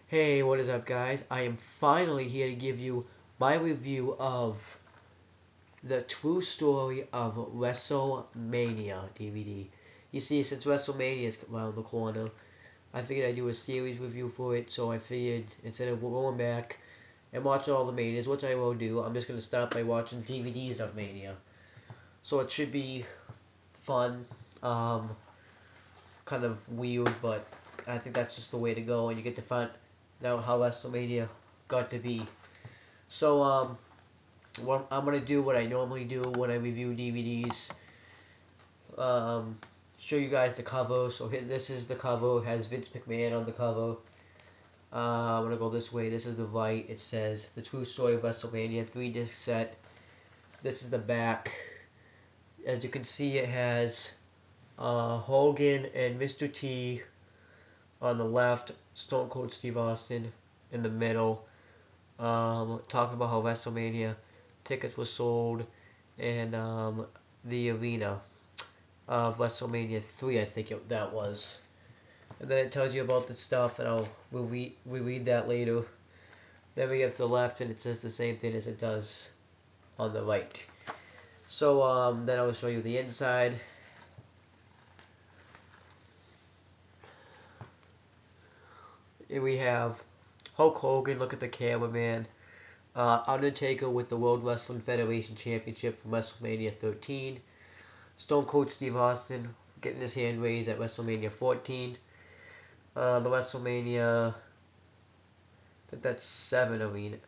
Hey, what is up, guys? I am finally here to give you my review of the true story of WrestleMania DVD. You see, since WrestleMania is around the corner, I figured I'd do a series review for it, so I figured instead of going back and watching all the Manias, which I will do, I'm just going to start by watching DVDs of Mania. So it should be fun, kind of weird, but I think that's just the way to go, and you get to find out how WrestleMania got to be. So, what I'm gonna do what I normally do when I review DVDs. Show you guys the cover. So this is the cover. It has Vince McMahon on the cover. I'm gonna go this way. This is the right. It says The True Story of WrestleMania 3-disc set. This is the back. As you can see, it has Hogan and Mr. T on the left, Stone Cold Steve Austin in the middle. Talking about how WrestleMania tickets were sold and the arena of WrestleMania 3, I think that was. And then it tells you about the stuff, and we'll read that later. Then we get to the left, and it says the same thing as it does on the right. So then I will show you the inside. Here we have Hulk Hogan, look at the cameraman. Undertaker with the World Wrestling Federation Championship from WrestleMania 13. Stone Cold Steve Austin getting his hand raised at WrestleMania 14. The WrestleMania, I think that's 7 arena.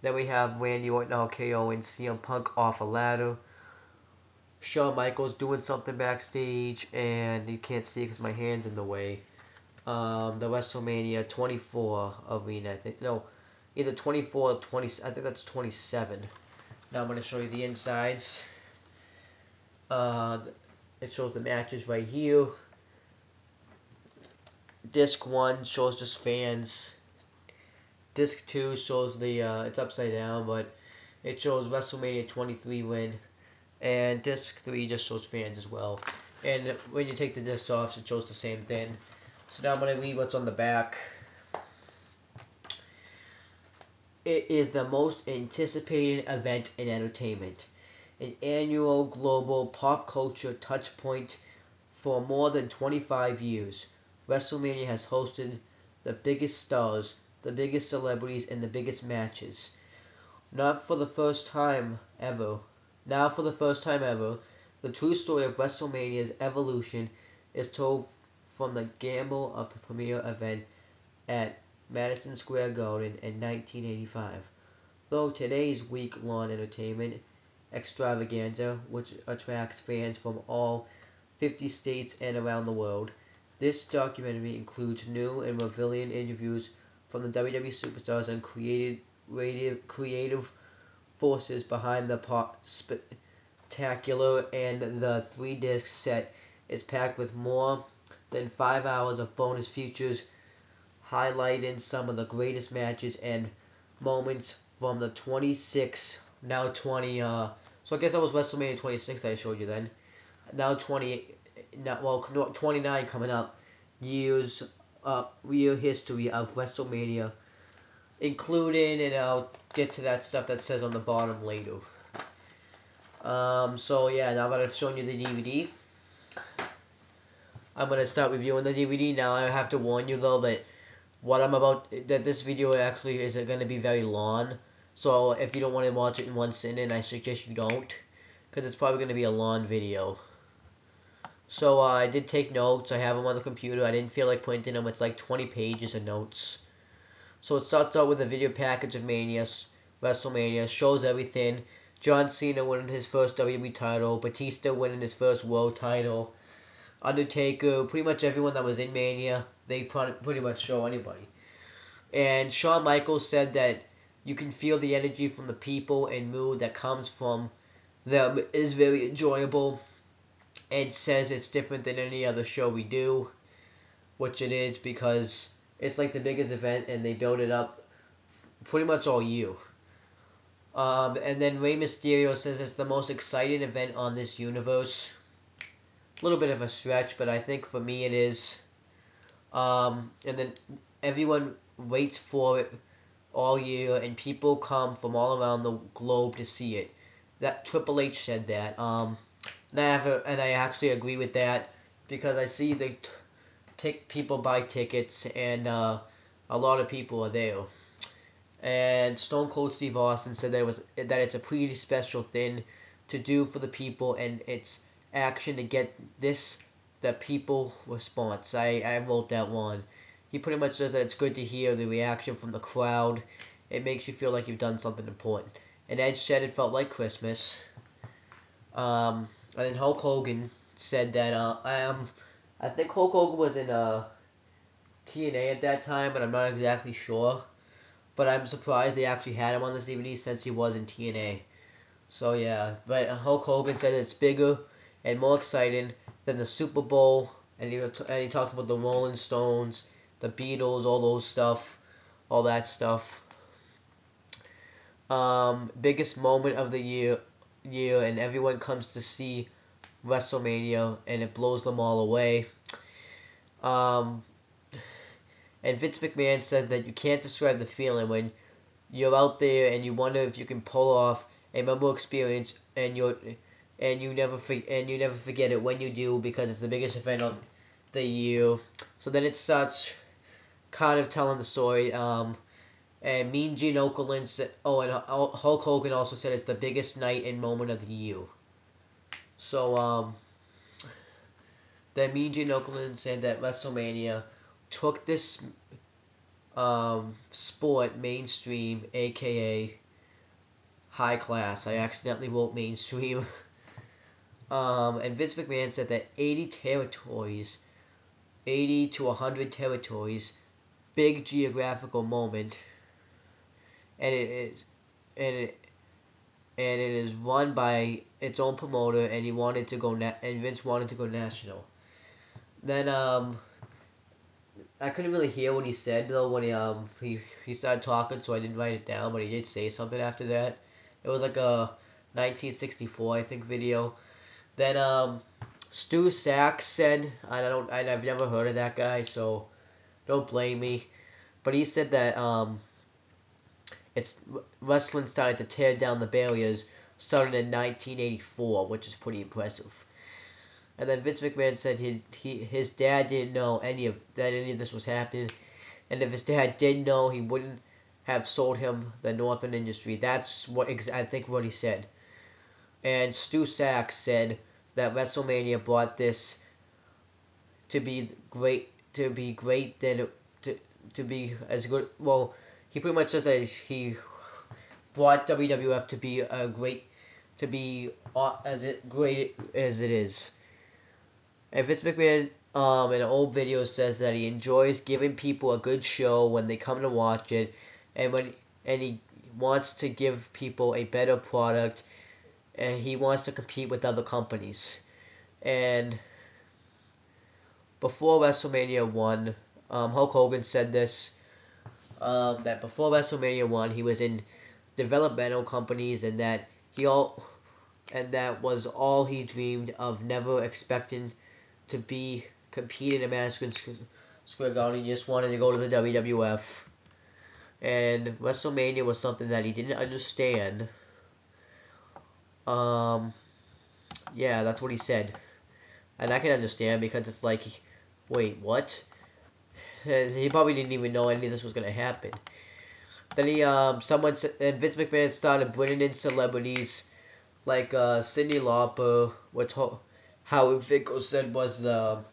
Then we have Randy Orton, RKO, and CM Punk off a ladder. Shawn Michaels doing something backstage, and you can't see because my hand's in the way. The WrestleMania 24 arena, I think. No, either 24 or 20. I think that's 27. Now I'm going to show you the insides. It shows the matches right here. Disc 1 shows just fans. Disc 2 shows the, it's upside down, but it shows WrestleMania 23 win. And Disc 3 just shows fans as well. And when you take the discs off, it shows the same thing. So now I'm going to read what's on the back. It is the most anticipated event in entertainment. An annual global pop culture touchpoint for more than 25 years. WrestleMania has hosted the biggest stars, the biggest celebrities, and the biggest matches. Now for the first time ever, the true story of WrestleMania's evolution is told from the gamble of the premier event at Madison Square Garden in 1985. Though today's week-long entertainment extravaganza, which attracts fans from all 50 states and around the world, this documentary includes new and revealing interviews from the WWE superstars and creative forces behind the spectacular, and the 3-disc set is packed with more than 5 hours of bonus features highlighting some of the greatest matches and moments from the 26, now 20, so I guess that was WrestleMania 26 that I showed you then. Now 29 coming up, years, real history of WrestleMania, including, and I'll get to that stuff that says on the bottom later. So yeah, now that I've shown you the DVD, I'm going to start reviewing the DVD. Now I have to warn you though that this video actually is going to be very long. So if you don't want to watch it in one sitting, I suggest you don't, because it's probably going to be a long video. So I did take notes. I have them on the computer. I didn't feel like printing them. It's like 20 pages of notes. So it starts out with a video package of WrestleMania, shows everything. John Cena winning his first WWE title, Batista winning his first world title, Undertaker, pretty much everyone that was in Mania, they pretty much show anybody. And Shawn Michaels said that you can feel the energy from the people and mood that comes from them is very enjoyable, and says it's different than any other show we do, which it is because it's like the biggest event and they build it up pretty much all year. And then Rey Mysterio says it's the most exciting event on this universe. A little bit of a stretch, but I think for me it is. And then everyone waits for it all year, and people come from all around the globe to see it. That Triple H said that. And I actually agree with that because I see people buy tickets, and a lot of people are there. And Stone Cold Steve Austin said that it's a pretty special thing to do for the people, and it's action to get the people response. I wrote that one. He pretty much says that it's good to hear the reaction from the crowd. It makes you feel like you've done something important. And Ed said it felt like Christmas. And then Hulk Hogan said that I think Hulk Hogan was in TNA at that time, but I'm not exactly sure. But I'm surprised they actually had him on this DVD since he was in TNA. So yeah, but Hulk Hogan said it's bigger and more exciting than the Super Bowl, and he talks about the Rolling Stones, the Beatles, all that stuff. Biggest moment of the year, and everyone comes to see WrestleMania, and it blows them all away. Um, and Vince McMahon says that you can't describe the feeling when you're out there and you wonder if you can pull off a memorable experience, and you never forget it when you do, because it's the biggest event of the year. So then it starts kind of telling the story. And Mean Gene Okerlund said, and Hulk Hogan also said it's the biggest night and moment of the year. So then Mean Gene Okerlund said that WrestleMania took this sport mainstream, aka high class. I accidentally wrote mainstream. And Vince McMahon said that 80 to 100 territories, big geographical moment, and it is run by its own promoter, and Vince wanted to go national. Then I couldn't really hear what he said though when he started talking, so I didn't write it down, but he did say something after that. It was like a 1964, I think, video. Then Stu Sachs said, I've never heard of that guy, so don't blame me. But he said that it's wrestling started to tear down the barriers starting in 1984, which is pretty impressive. And then Vince McMahon said his dad didn't know any of this was happening, and if his dad did know, he wouldn't have sold him the Northern industry. That's I think what he said. And Stu Sachs said that WrestleMania brought this to be great, to be as good. Well, he pretty much says that he brought WWF to be great as it is. And Vince McMahon in an old video says that he enjoys giving people a good show when they come to watch it, and he wants to give people a better product, and he wants to compete with other companies. And before WrestleMania 1, Hulk Hogan said this, that before WrestleMania 1, he was in developmental companies, and that was all he dreamed of, never expecting to be competing in Madison Square Garden. He just wanted to go to the WWF. And WrestleMania was something that he didn't understand. Yeah, that's what he said. And I can understand, because it's like, wait, what? And he probably didn't even know any of this was going to happen. Then and Vince McMahon started bringing in celebrities like Cyndi Lauper, which Howard Finkel said was the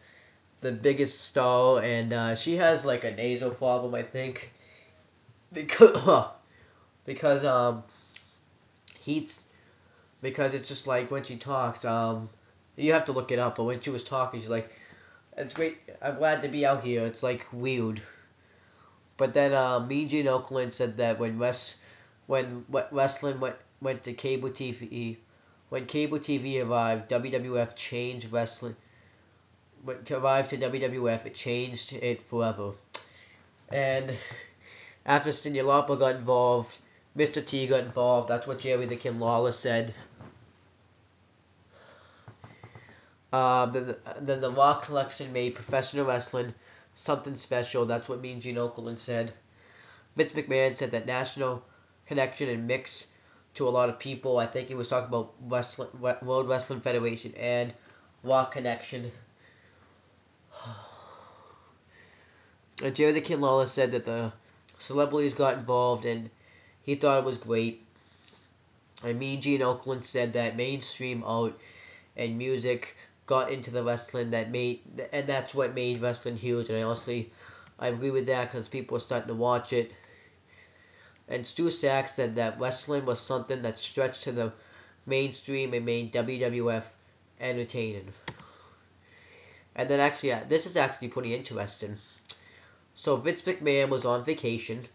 biggest star, and she has like a nasal problem, I think, because because it's just like when she talks, you have to look it up, but when she was talking, she's like, "It's great. I'm glad to be out here." It's like weird. But then Mean Gene Okerlund said that when wrestling went to cable TV, when cable TV arrived, WWF changed wrestling. When it arrived to WWF, it changed it forever. And after Cyndi Lauper got involved, Mr. T got involved. That's what Jerry the King Lawler said. Then the Rock Collection made professional wrestling something special. That's what Mean Gene Okerlund said. Vince McMahon said that national connection and mix to a lot of people. I think he was talking about World Wrestling Federation and Rock Connection. Jerry the King Lawler said that the celebrities got involved and he thought it was great. And Mean Gene Okerlund said that mainstream art and music got into the wrestling and that's what made wrestling huge. And I agree with that because people were starting to watch it. And Stu Sachs said that wrestling was something that stretched to the mainstream and made WWF entertaining. And then actually, this is actually pretty interesting. So Vince McMahon was on vacation,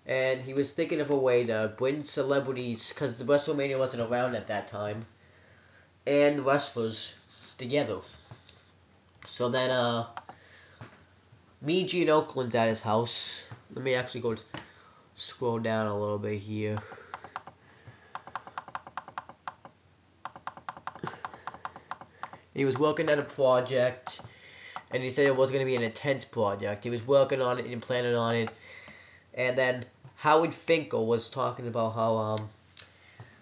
and he was thinking of a way to bring celebrities, because the WrestleMania wasn't around at that time, and wrestlers together. So then, Mean Gene Okerlund's at his house. Let me actually go scroll down a little bit here. He was working on a project, and he said it was going to be an intense project. He was working on it and planning on it. And then Howard Finkel was talking about how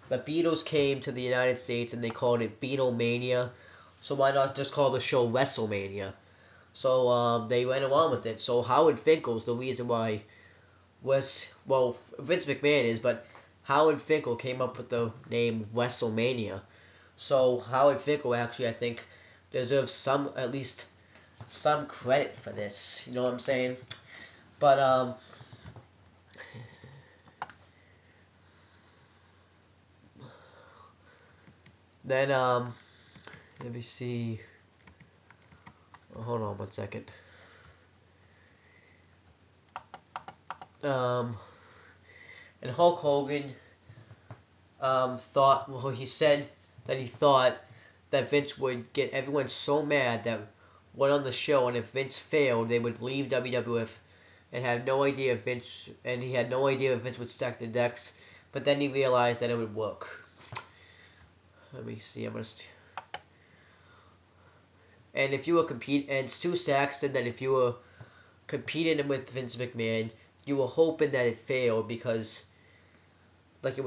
the Beatles came to the United States and they called it Beatlemania. So why not just call the show Wrestlemania? So they went along with it. So Howard Finkel's the reason why Vince McMahon is, but Howard Finkel came up with the name WrestleMania. So Howard Finkel actually, I think, deserves at least some credit for this. You know what I'm saying? But then let me see. Oh, hold on 1 second. And Hulk Hogan he said that he thought that Vince would get everyone so mad that went on the show, and if Vince failed, they would leave WWF and have no idea if Vince, and he had no idea if Vince would stack the decks, but then he realized that it would work. Let me see, and if you were and Stu Sachs said that if you were competing with Vince McMahon, you were hoping that it failed because Vince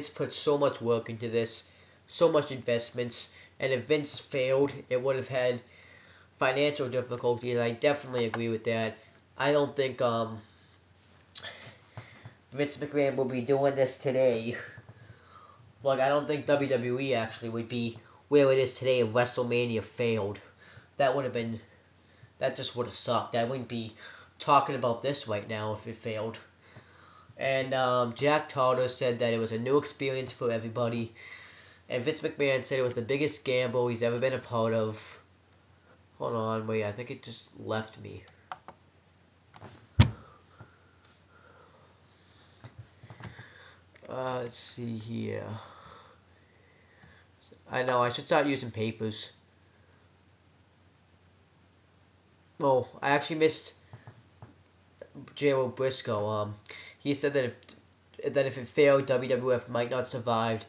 put so much work into this, so much investments, and if Vince failed, it would have had financial difficulties. I definitely agree with that. I don't think Vince McMahon will be doing this today. I don't think WWE actually would be where it is today if WrestleMania failed. That just would have sucked. I wouldn't be talking about this right now if it failed. And Jack Tarter said that it was a new experience for everybody. And Vince McMahon said it was the biggest gamble he's ever been a part of. Hold on, wait, I think it just left me. Let's see here. I know, I should start using papers. Oh, I actually missed Gerald Briscoe. He said that if it failed, WWF might not survive,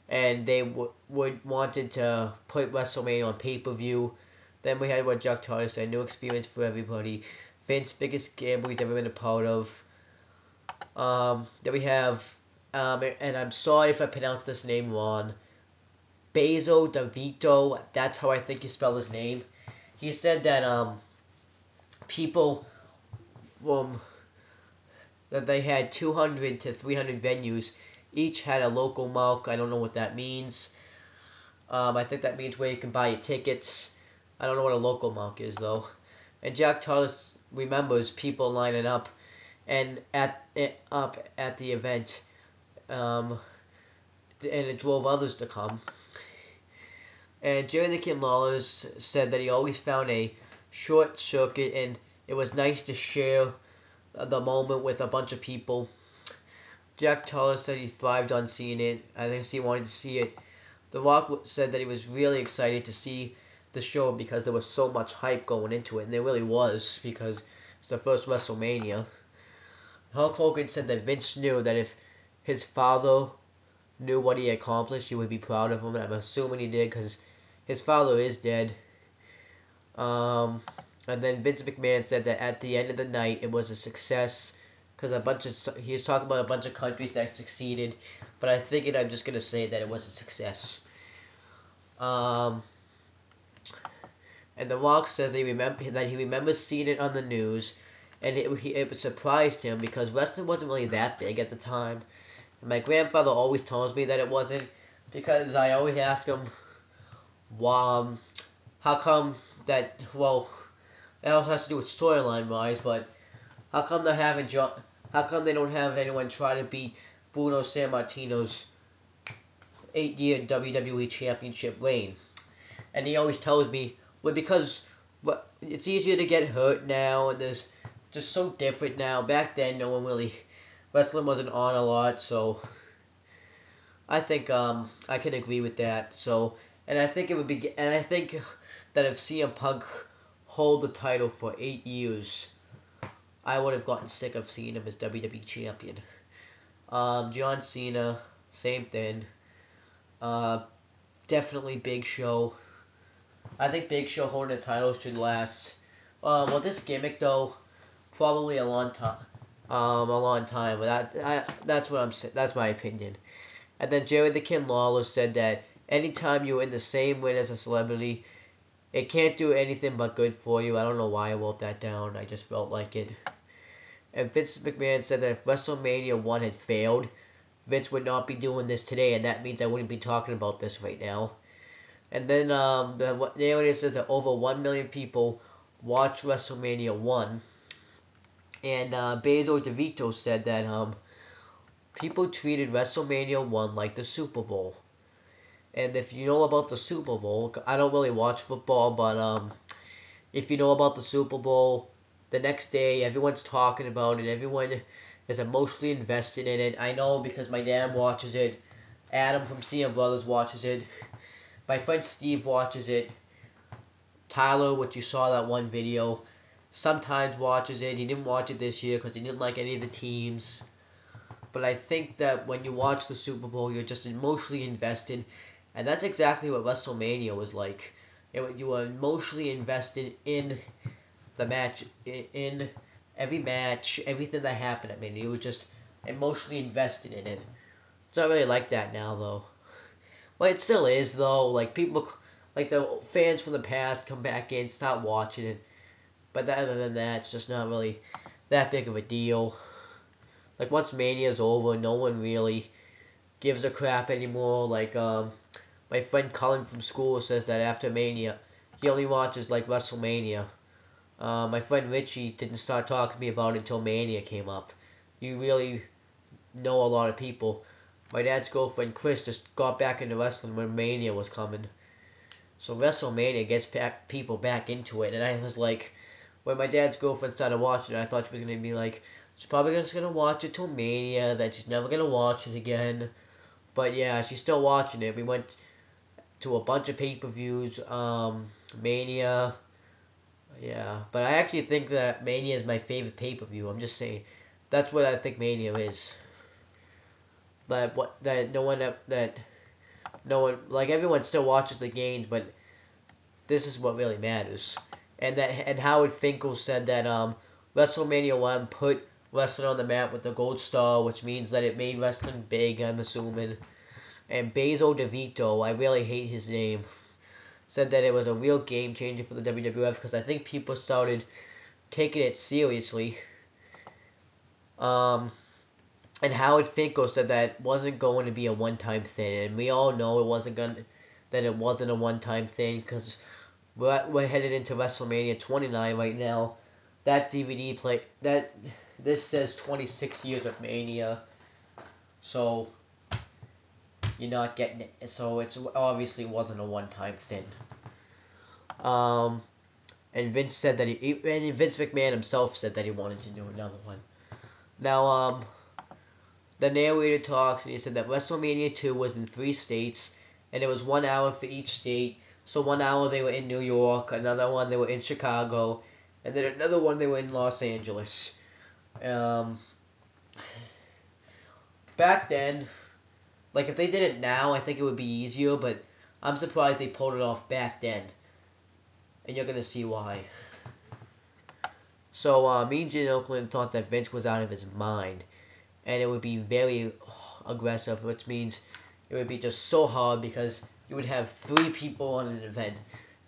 and they wanted to put WrestleMania on pay-per-view. Then we had what Jack Tarter said, new experience for everybody. Vince, biggest gamble he's ever been a part of. Then we have, and I'm sorry if I pronounced this name wrong, Basil DeVito, that's how I think you spell his name. He said that people that they had 200 to 300 venues, each had a local mark. I don't know what that means. I think that means where you can buy your tickets. I don't know what a local mark is though. And Jack Tarter remembers people lining up and at the event, and it drove others to come. And Jerry the King Lawler said that he always found a short circuit, and it was nice to share the moment with a bunch of people. Jack Tarter said he thrived on seeing it. I guess he wanted to see it. The Rock said that he was really excited to see the show because there was so much hype going into it, and there really was because it's the first WrestleMania. Hulk Hogan said that Vince knew that if his father knew what he accomplished, he would be proud of him, and I'm assuming he did because his father is dead. Um, and then Vince McMahon said that at the end of the night it was a success because he was talking about a bunch of countries that succeeded, but I figured I'm just gonna say that it was a success. Um, and The Rock says that he remembers seeing it on the news, and it surprised him because wrestling wasn't really that big at the time. And my grandfather always tells me that it wasn't because I always ask him, um, how come that well, that also has to do with storyline wise, but how come how come they don't have anyone try to beat Bruno Sammartino's 8-year WWE Championship reign? And he always tells me, well, because it's easier to get hurt now, and there's just so different now. Back then, no one really wrestling wasn't on a lot, so I think I can agree with that. So, and I think I think that if CM Punk hold the title for 8 years, I would have gotten sick of seeing him as WWE champion. John Cena, same thing. Uh, Definitely Big Show. I think Big Show holding the title should last. Well, this gimmick though, probably a long time. A long time, but that's what I'm saying. That's my opinion. And then Jerry the King Lawler said that anytime you're in the same ring as a celebrity, it can't do anything but good for you. I don't know why I wrote that down. I just felt like it. And Vince McMahon said that if WrestleMania 1 had failed, Vince would not be doing this today, and that means I wouldn't be talking about this right now. And then the narrative says that over 1 million people watched WrestleMania 1. And Basil DeVito said that people treated WrestleMania 1 like the Super Bowl. And if you know about the Super Bowl, I don't really watch football, but if you know about the Super Bowl, the next day everyone's talking about it. Everyone is emotionally invested in it. I know because my dad watches it. Adam from CM Brothers watches it. My friend Steve watches it. Tyler, which you saw that one video, sometimes watches it. He didn't watch it this year because he didn't like any of the teams. But I think that when you watch the Super Bowl, you're just emotionally invested. And that's exactly what WrestleMania was like. You were emotionally invested in the match, in every match, everything that happened. I mean, you were just emotionally invested in it. It's not really like that now, though. Well, it still is, though. Like, people, like the fans from the past come back in, start watching it. But other than that, it's just not really that big of a deal. Like, once Mania's over, no one really gives a crap anymore. Like, my friend Cullen from school says that after Mania, he only watches, like, WrestleMania. My friend Richie didn't start talking to me about it until Mania came up. You really know a lot of people. My dad's girlfriend Chris just got back into wrestling when Mania was coming. So WrestleMania gets people back into it. And I was like, when my dad's girlfriend started watching it, I thought she was going to be like, she's probably just going to watch it till Mania, then she's never going to watch it again. But yeah, she's still watching it. We went to a bunch of pay-per-views, Mania. Yeah, but I actually think that Mania is my favorite pay-per-view. I'm just saying, that's what I think Mania is. But no one like everyone still watches the games, but this is what really matters. And Howard Finkel said that WrestleMania 1 put wrestling on the map with the gold star, which means that it made wrestling big, I'm assuming. And Basil DeVito, I really hate his name, said that it was a real game changer for the WWF because I think people started taking it seriously. And Howard Finkel said that wasn't going to be a one-time thing, and we all know it wasn't a one-time thing because we're headed into WrestleMania 29 right now. That DVD this says 26 years of Mania, so you're not getting it. So it's obviously wasn't a one-time thing. And Vince McMahon himself said that he wanted to do another one. Now, the narrator talks and he said that WrestleMania 2 was in 3 states, and it was 1 hour for each state. So 1 hour they were in New York, another one they were in Chicago, and then another one they were in Los Angeles. Back then, like if they did it now, I think it would be easier, but I'm surprised they pulled it off back then. and you're gonna see why. So me and Gene Oakland thought that Vince was out of his mind, and it would be very aggressive, which means it would be just so hard because you would have 3 people on an event.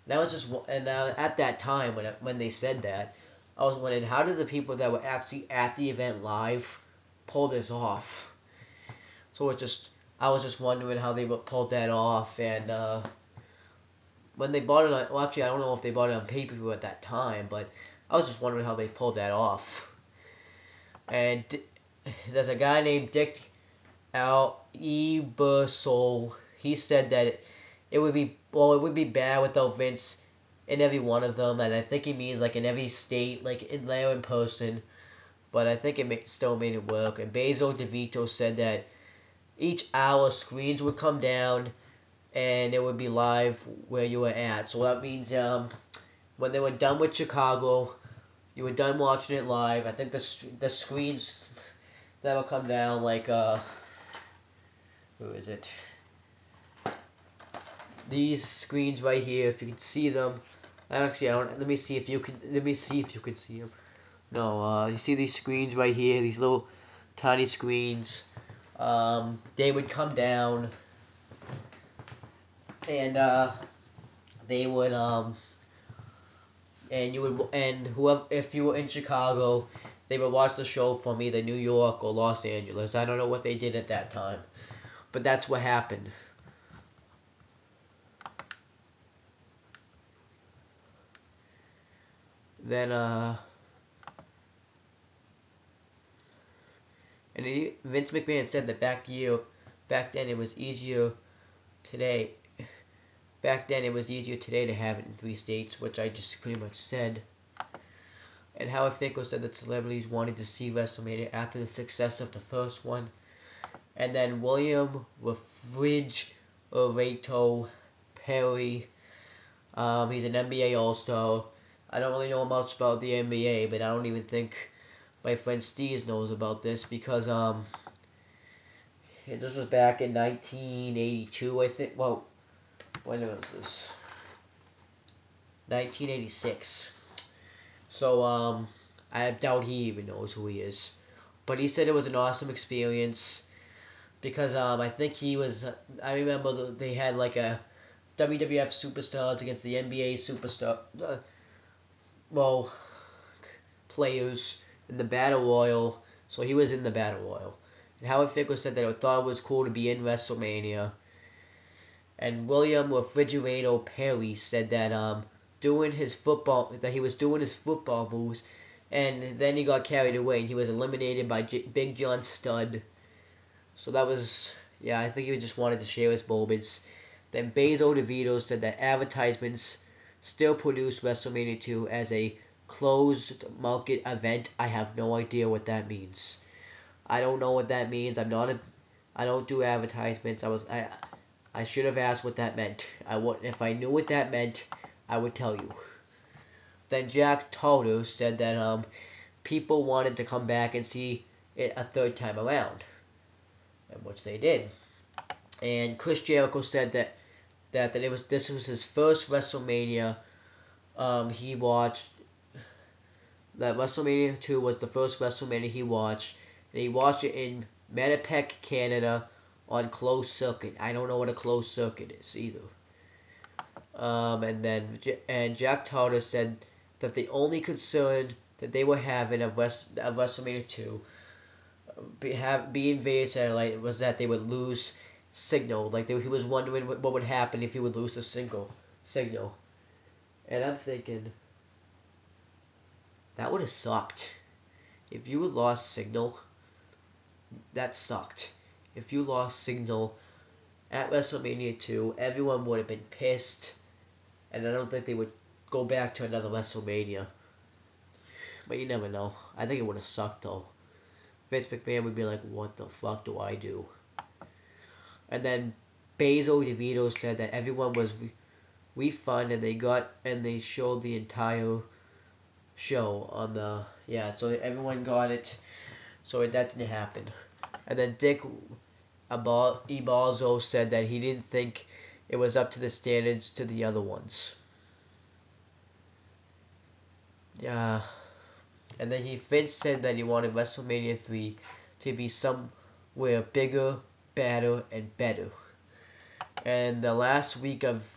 That was just, and now at that time when they said that, I was wondering how did the people that were actually at the event live pull this off. So I was just wondering how they would pull that off, and when they bought it on, well actually I don't know if they bought it on pay-per-view at that time, but I was just wondering how they pulled that off. And there's a guy named Dick Ebersol. He said that it would be bad without Vince in every one of them, and I think he means like in every state, like in there in person. But I think it still made it work. And Basil DeVito said that each hour screens would come down and it would be live where you were at. So that means when they were done with Chicago, you were done watching it live. I think the screens that will come down like who is it? These screens right here, if you can see them. Actually, I don't. Let me see if you can. Let me see if you can see them. No, you see these screens right here? These little tiny screens. They would come down, and they would and you would whoever if you were in Chicago, they would watch the show from either New York or Los Angeles. I don't know what they did at that time, but that's what happened. Then Vince McMahon said that back then it was easier today. Back then it was easier today to have it in 3 states, which I just pretty much said. And Howard Finkel said that celebrities wanted to see WrestleMania after the success of the first one. And then William Refrigerator Perry, he's an NBA All-Star. I don't really know much about the NBA, but I don't even think my friend Steve knows about this because this was back in 1982, I think. Well, when was this? 1986. So I doubt he even knows who he is, but he said it was an awesome experience because I think he was. I remember they had like a WWF superstars against the NBA superstar. Well, players in the Battle Royal, so he was in the Battle Royal. And Howard Finkel said that I thought it was cool to be in WrestleMania. And William Refrigerator Perry said that he was doing his football moves, and then he got carried away and he was eliminated by Big John Studd. So that was, yeah, I think he just wanted to share his moments. Then Basil DeVito said that advertisements still produce WrestleMania 2 as a closed market event. I have no idea what that means. I don't know what that means. I don't do advertisements. I should have asked what that meant. If I knew what that meant, I would tell you. Then Jack Tarter said that people wanted to come back and see it a 3rd time around, and which they did. And Chris Jericho said that this was his first WrestleMania. He watched that WrestleMania 2 was the first WrestleMania he watched, and he watched it in Winnipeg, Canada, on closed circuit. I don't know what a closed circuit is either. And Jack Tarter said that the only concern that they were having of WrestleMania 2 being via satellite was that they would lose signal. Like he was wondering what would happen if he would lose the signal. And I'm thinking that would have sucked. If you had lost signal, that sucked. If you lost signal at WrestleMania 2, everyone would have been pissed, and I don't think they would go back to another WrestleMania. But you never know. I think it would have sucked though. Vince McMahon would be like, "What the fuck do I do?" And then Basil DeVito said that everyone was refunded, and they showed the entire show on the so everyone got it. So that didn't happen. And then Dick Ebalzo said that he didn't think it was up to the standards to the other ones. Yeah. And then Vince said that he wanted WrestleMania 3 to be somewhere bigger, badder, and better. And the last week of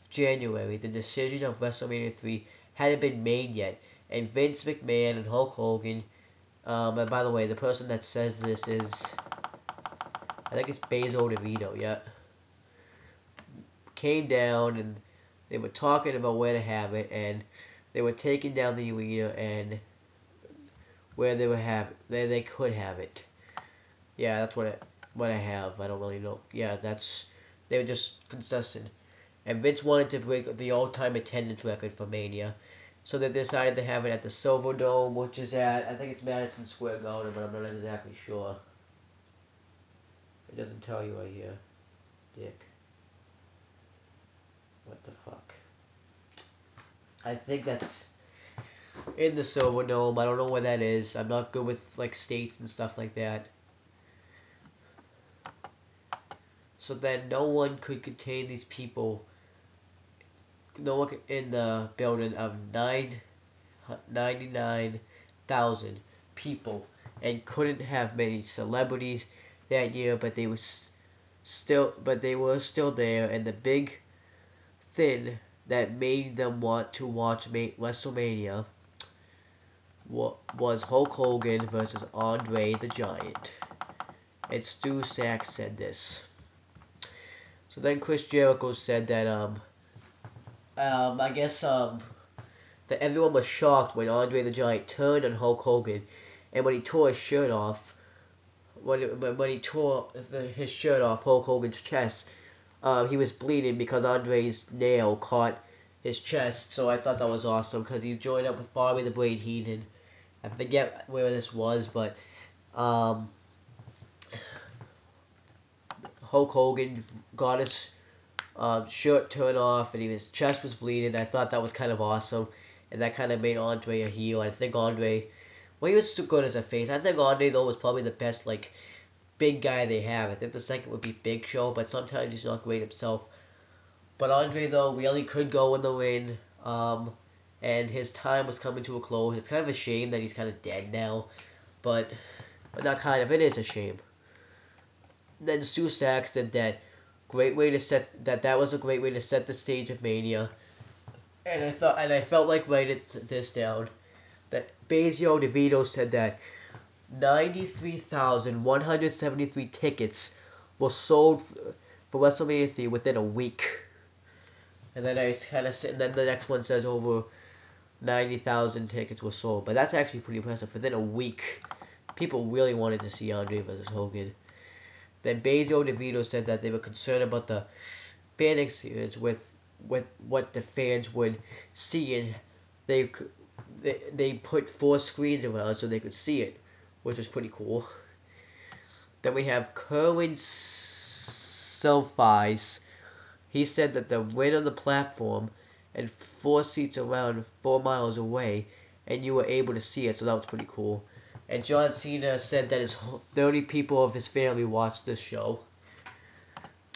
January, the decision of WrestleMania 3 hadn't been made yet. And Vince McMahon and Hulk Hogan, and by the way, the person that says this is, I think it's Basil DeVito, yeah, came down and they were talking about where to have it, and they were taking down the arena and where they could have it. Yeah, that's what I have. I don't really know. Yeah, they were just consistent. And Vince wanted to break the all-time attendance record for Mania, so they decided to have it at the Silver Dome, which is at, I think it's Madison Square Garden, but I'm not exactly sure. It doesn't tell you right here, Dick. What the fuck? I think that's in the Silver Dome. I don't know where that is. I'm not good with like states and stuff like that. So then no one could contain these people. No one in the building of 99,000 people, and couldn't have many celebrities that year, but they were still there. And the big thing that made them want to watch WrestleMania was Hulk Hogan versus Andre the Giant. And Stu Sachs said this. So then Chris Jericho said that I guess that everyone was shocked when Andre the Giant turned on Hulk Hogan, and when he tore his shirt off, when he tore his shirt off Hulk Hogan's chest, he was bleeding because Andre's nail caught his chest. So I thought that was awesome because he joined up with Bobby the Brain Heenan. I forget where this was, but Hulk Hogan got his shirt turned off and his chest was bleeding. I thought that was kind of awesome, and that kind of made Andre a heel. I think Andre, well, he was too good as a face. I think Andre though was probably the best like big guy they have. I think the second would be Big Show, but sometimes he's not great himself. But Andre though really could go in the ring, and his time was coming to a close. It's kind of a shame that he's kind of dead now, but not kind of. It is a shame. Then Stu Sachs did that. Great way to set that was a great way to set the stage of Mania. And I felt like writing this down. That Basil DeVito said that 93,173 tickets were sold for WrestleMania 3 within a week. And then I kind of and then the next one says over 90,000 tickets were sold. But that's actually pretty impressive. Within a week, people really wanted to see Andre versus Hogan. Then Basil DeVito said that they were concerned about the fan experience with what the fans would see, and they put 4 screens around so they could see it, which was pretty cool. Then we have Kerwin Selfies. He said that the ring on the platform and 4 seats around 4 miles away, and you were able to see it, so that was pretty cool. And John Cena said that 30 people of his family watched this show.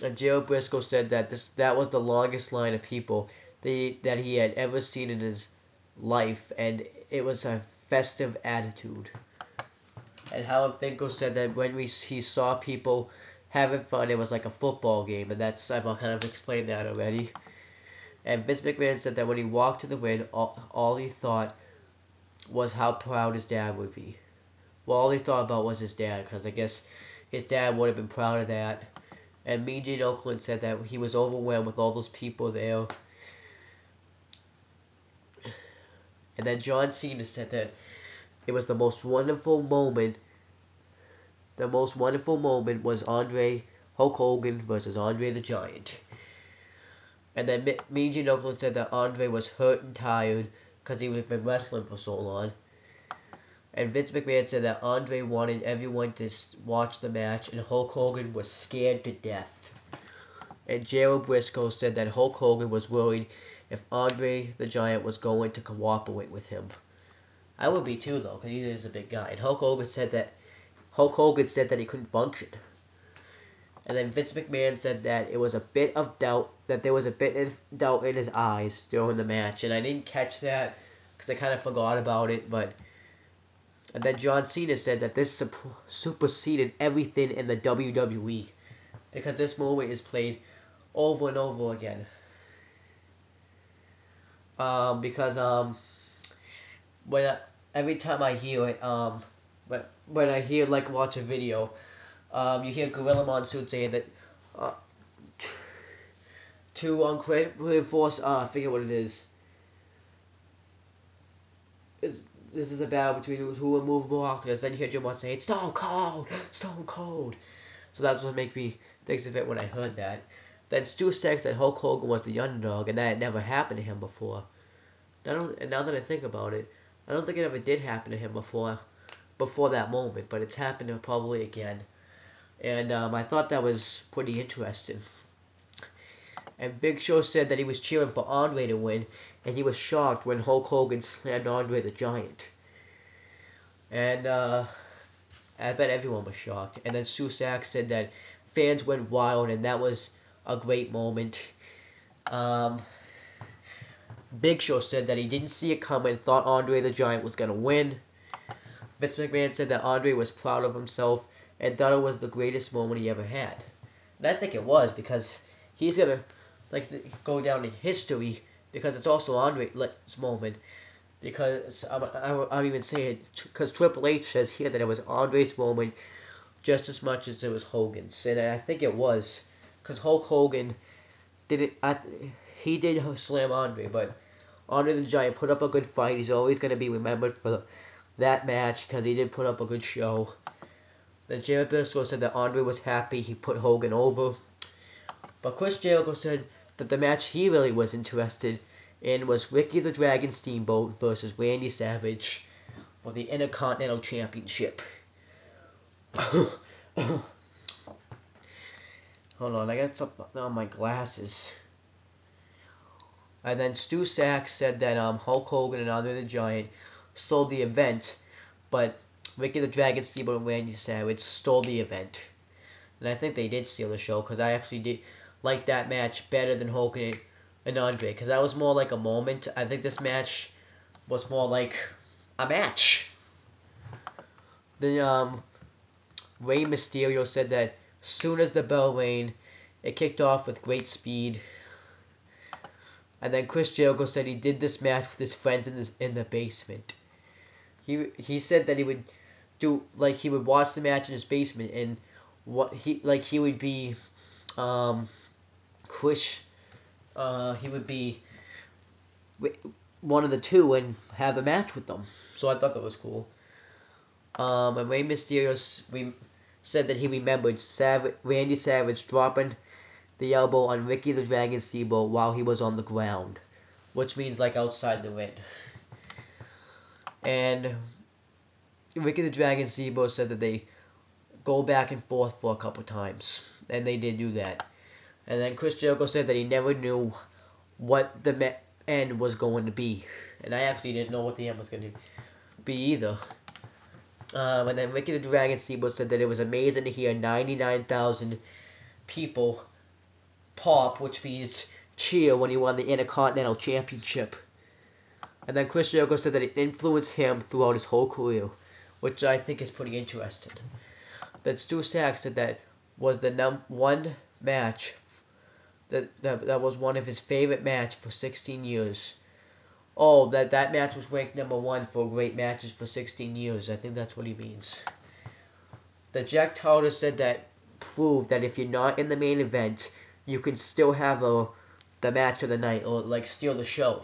And Gerald Briscoe said that that was the longest line of people that he had ever seen in his life, and it was a festive attitude. And Howard Finkel said that when he saw people having fun, it was like a football game, and I've kind of explained that already. And Vince McMahon said that when he walked to the ring, all he thought was how proud his dad would be. Well, all he thought about was his dad, because I guess his dad would have been proud of that. And Mean Gene Okerlund said that he was overwhelmed with all those people there. And then John Cena said that it was the most wonderful moment. The most wonderful moment was Hulk Hogan versus Andre the Giant. And then Mean Gene Okerlund said that Andre was hurt and tired because he had been wrestling for so long. And Vince McMahon said that Andre wanted everyone to watch the match, and Hulk Hogan was scared to death. And Gerald Briscoe said that Hulk Hogan was worried if Andre the Giant was going to cooperate with him. I would be too, though, because he is a big guy. And Hulk Hogan said that he couldn't function. And then Vince McMahon said that there was a bit of doubt in his eyes during the match, and I didn't catch that. because I kind of forgot about it. But and then John Cena said that this superseded everything in the WWE because this moment is played over and over again. Because when every time I hear it, when I hear like watch a video, you hear Gorilla Monsoon saying that uh, to reinforce, I forget what it is. This is a battle between two immovable objects. Then you hear Jim Ross say, "It's Stone Cold, Stone Cold." So that's what made me think of it when I heard that. Then Stu said that Hulk Hogan was the underdog, and that had never happened to him before. And now that I think about it, I don't think it ever did happen to him before that moment, but it's happened probably again. And I thought that was pretty interesting. And Big Show said that he was cheering for Andre to win, and he was shocked when Hulk Hogan slammed Andre the Giant. And I bet everyone was shocked. And then Susak said that fans went wild, and that was a great moment. Big Show said that he didn't see it coming, thought Andre the Giant was going to win. Vince McMahon said that Andre was proud of himself and thought it was the greatest moment he ever had. And I think it was, because he's going to go down in history, because it's also Andre's moment. Because I'm even saying, because Triple H says here that it was Andre's moment just as much as it was Hogan's. And I think it was, because Hulk Hogan didn't, he did slam Andre, but Andre the Giant put up a good fight. He's always going to be remembered for that match because he did put up a good show. Then Jericho said that Andre was happy he put Hogan over. But Chris Jericho said that the match he really was interested in was Ricky the Dragon Steamboat versus Randy Savage for the Intercontinental Championship. Hold on, I got something on my glasses. And then Stu Sachs said that Hulk Hogan and Andre the Giant sold the event, but Ricky the Dragon Steamboat and Randy Savage stole the event. And I think they did steal the show, because I actually did like that match better than Hogan and Andre, because that was more like a moment. I think this match was more like a match. Then Rey Mysterio said that soon as the bell rang, it kicked off with great speed. And then Chris Jericho said he did this match with his friends in the basement. He said that he would do, like, he would watch the match in his basement, and he would be Chris, he would be one of the two and have the match with them. So I thought that was cool. And Rey Mysterio said that he remembered Randy Savage dropping the elbow on Ricky the Dragon Steamboat while he was on the ground, which means like outside the ring. And Ricky the Dragon Steamboat said that they go back and forth for a couple times, and they did do that. And then Chris Jericho said that he never knew what the end was going to be, and I actually didn't know what the end was going to be either. And then Ricky the Dragon Steamboat said that it was amazing to hear 99,000 people pop, which means cheer, when he won the Intercontinental Championship. And then Chris Jericho said that it influenced him throughout his whole career, which I think is pretty interesting. Then Stu Sachs said that was the one match that was one of his favorite match for 16 years. Oh, that match was ranked #1 for great matches for 16 years. I think that's what he means. The Jack Towler said that proved that if you're not in the main event, you can still have the match of the night, or like steal the show.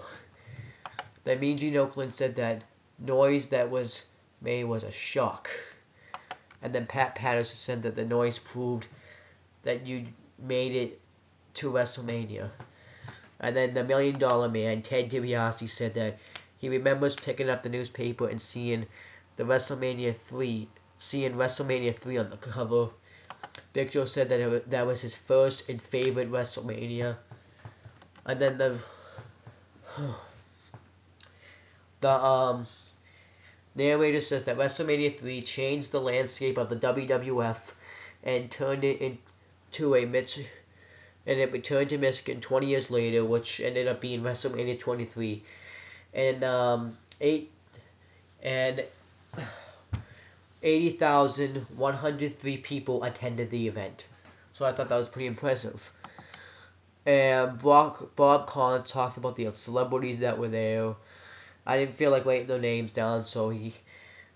Then Mean Gene Okerlund said that noise that was made was a shock. And then Pat Patterson said that the noise proved that you made it to WrestleMania. And then the $1 Million Man, Ted DiBiase, said that he remembers picking up the newspaper and seeing WrestleMania 3 on the cover. Big Joe said that that was his first and favorite WrestleMania. And then the narrator says that WrestleMania 3 changed the landscape of the WWF and turned it into and it returned to Michigan 20 years later, which ended up being WrestleMania 23. And eight and 80,103 people attended the event. So I thought that was pretty impressive. And Bob Collins talked about the celebrities that were there. I didn't feel like writing their names down, so you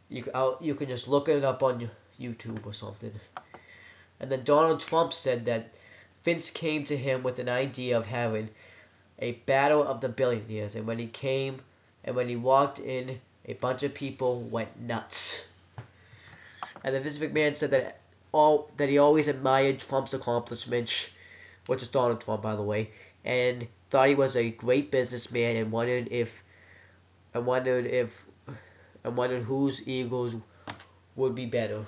can just look it up on YouTube or something. And then Donald Trump said that Vince came to him with an idea of having a battle of the billionaires, and when he walked in, a bunch of people went nuts. And then Vince McMahon said that he always admired Trump's accomplishments, which is Donald Trump, by the way, and thought he was a great businessman, and wondered whose egos would be better.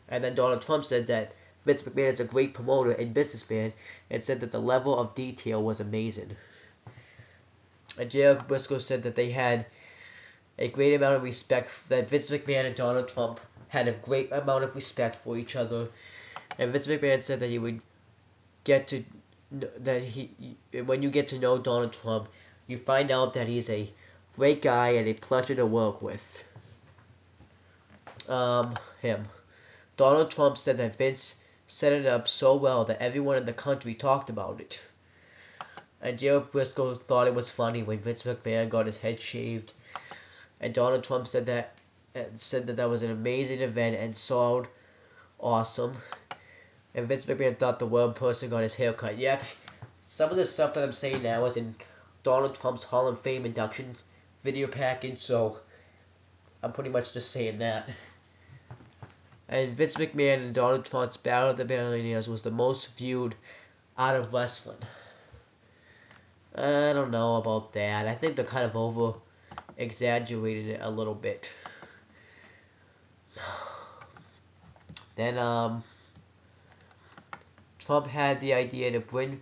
And then Donald Trump said that Vince McMahon is a great promoter and businessman, and said that the level of detail was amazing. And J.R. Briscoe said that they had a great amount of respect, that Vince McMahon and Donald Trump had a great amount of respect for each other. And Vince McMahon said that when you get to know Donald Trump, you find out that he's a great guy and a pleasure to work with. Him. Donald Trump said that Vince set it up so well that everyone in the country talked about it. And J.R. Briscoe thought it was funny when Vince McMahon got his head shaved. And Donald Trump said that was an amazing event and sold awesome. And Vince McMahon thought the one person got his hair cut. Yeah, some of the stuff that I'm saying now is in Donald Trump's Hall of Fame induction video package, so I'm pretty much just saying that. And Vince McMahon and Donald Trump's Battle of the Billionaires was the most viewed out of wrestling. I don't know about that. I think they're kind of over-exaggerated it a little bit. Then, Trump had the idea to bring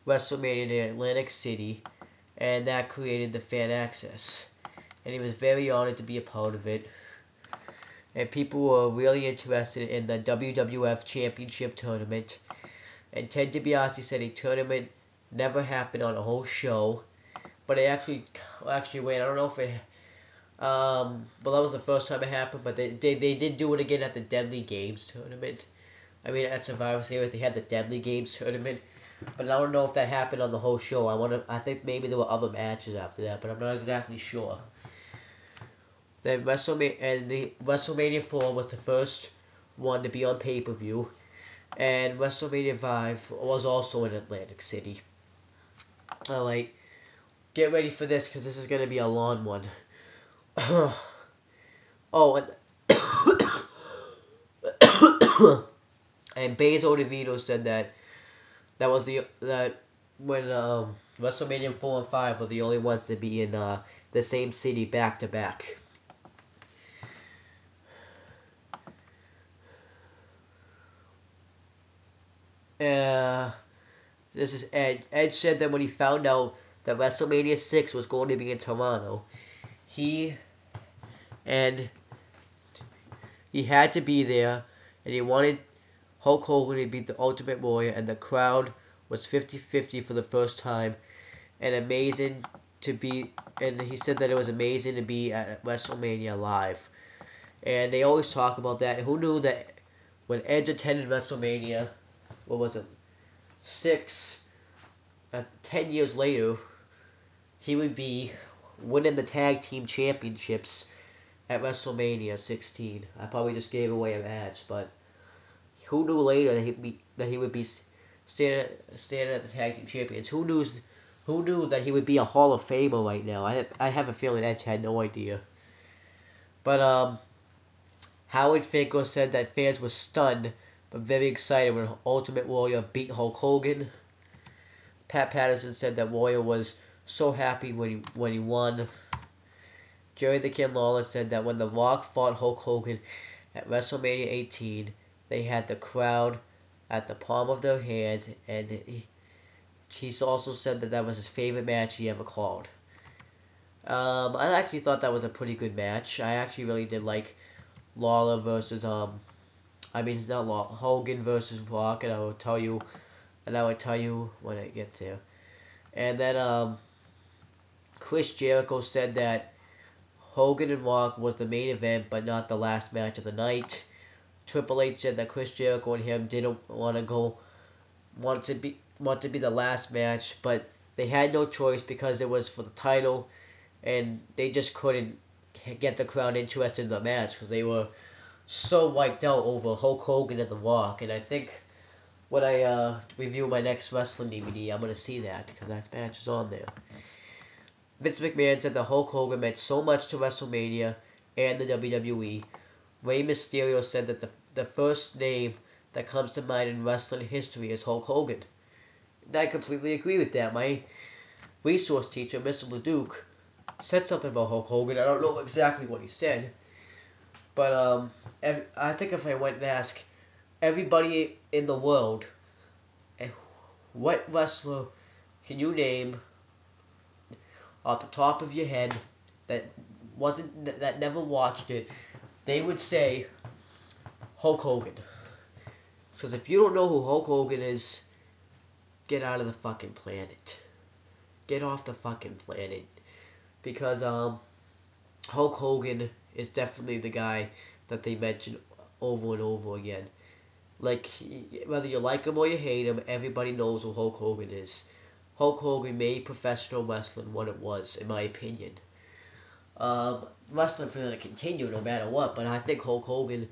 WrestleMania to Atlantic City, and that created the fan access. And he was very honored to be a part of it. And people were really interested in the WWF Championship Tournament. And Ted DiBiase said a tournament never happened on a whole show. But it actually wait, I don't know if it, but that was the first time it happened, but they did do it again at the Deadly Games Tournament. I mean, at Survivor Series, they had the Deadly Games Tournament. But I don't know if that happened on the whole show. I think maybe there were other matches after that, but I'm not exactly sure. Then WrestleMania 4 was the first one to be on pay-per-view, and WrestleMania 5 was also in Atlantic City. Alright, get ready for this, because this is going to be a long one. Oh, and and Basil DeVito said that when WrestleMania 4 and 5 were the only ones to be in the same city back to back. This is Edge. Edge said that when he found out that WrestleMania 6 was going to be in Toronto, he had to be there, and he wanted Hulk Hogan to beat the Ultimate Warrior, and the crowd was 50-50 for the first time, and he said that it was amazing to be at WrestleMania live. And they always talk about that. Who knew that when Edge attended WrestleMania, 10 years later, he would be winning the tag team championships at WrestleMania 16. I probably just gave away a match, but who knew later that he would be standing at the tag team champions? Who knew that he would be a Hall of Famer right now? I have a feeling Edge had no idea. But Howard Finkel said that fans were stunned but very excited when Ultimate Warrior beat Hulk Hogan. Pat Patterson said that Warrior was so happy when he won. Jerry the King Lawler said that when The Rock fought Hulk Hogan at WrestleMania 18, they had the crowd at the palm of their hands, and he also said that was his favorite match he ever called. I actually thought that was a pretty good match. I actually really did like Lawler versus not Lawler, Hogan versus Rock, and I will tell you when I get there. And then Chris Jericho said that Hogan and Rock was the main event, but not the last match of the night. Triple H said that Chris Jericho and him didn't want to be the last match, but they had no choice because it was for the title, and they just couldn't get the crowd interested in the match because they were so wiped out over Hulk Hogan and The Rock. And I think when I review my next wrestling DVD, I'm gonna see that because that match is on there. Vince McMahon said that Hulk Hogan meant so much to WrestleMania and the WWE. Rey Mysterio said that the first name that comes to mind in wrestling history is Hulk Hogan. And I completely agree with that. My resource teacher, Mr. LeDuc, said something about Hulk Hogan. I don't know exactly what he said, but I think if I went and asked everybody in the world, what wrestler can you name off the top of your head that never watched it, they would say Hulk Hogan. Because if you don't know who Hulk Hogan is, get out of the fucking planet. Get off the fucking planet. Because Hulk Hogan is definitely the guy that they mention over and over again. Like, whether you like him or you hate him, everybody knows who Hulk Hogan is. Hulk Hogan made professional wrestling what it was, in my opinion. Wrestling for going to continue no matter what, but I think Hulk Hogan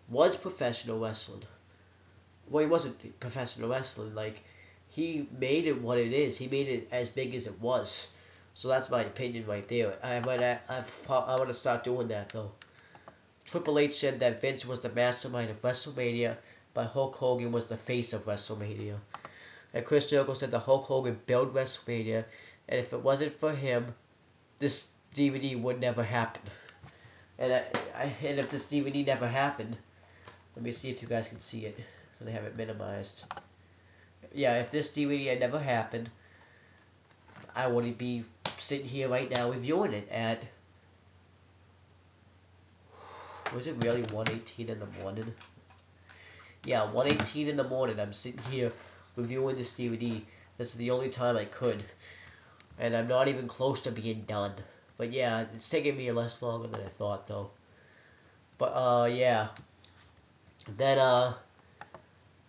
was professional wrestling. Well, he wasn't professional wrestling. Like, he made it what it is. He made it as big as it was. So that's my opinion right there. I want to start doing that, though. Triple H said that Vince was the mastermind of WrestleMania, but Hulk Hogan was the face of WrestleMania. And Chris Jericho said that Hulk Hogan built WrestleMania, and if it wasn't for him, this DVD would never happen. And and if this DVD never happened, let me see if you guys can see it. So they have it minimized. Yeah, if this DVD had never happened, I wouldn't be sitting here right now reviewing it at... Was it really 1:18 in the morning? Yeah, 1:18 in the morning. I'm sitting here reviewing this DVD. This is the only time I could. And I'm not even close to being done. But yeah, it's taking me less longer than I thought, though. But, yeah. Then,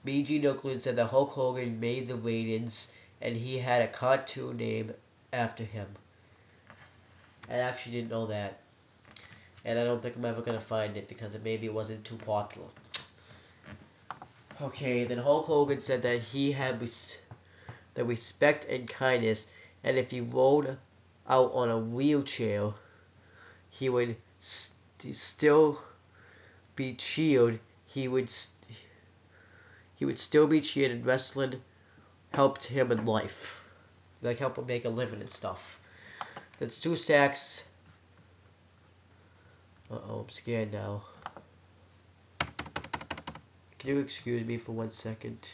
B.G. Nuclean said that Hulk Hogan made the ratings, and he had a cartoon name after him. I actually didn't know that. And I don't think I'm ever going to find it, because maybe it wasn't too popular. Okay, then Hulk Hogan said that he had the respect and kindness, and if he rode out on a wheelchair, he would still be cheered. He would still be cheered, and wrestling helped him in life. Like, help him make a living and stuff. That's 2 sacks. Uh-oh, I'm scared now. Can you excuse me for 1 second?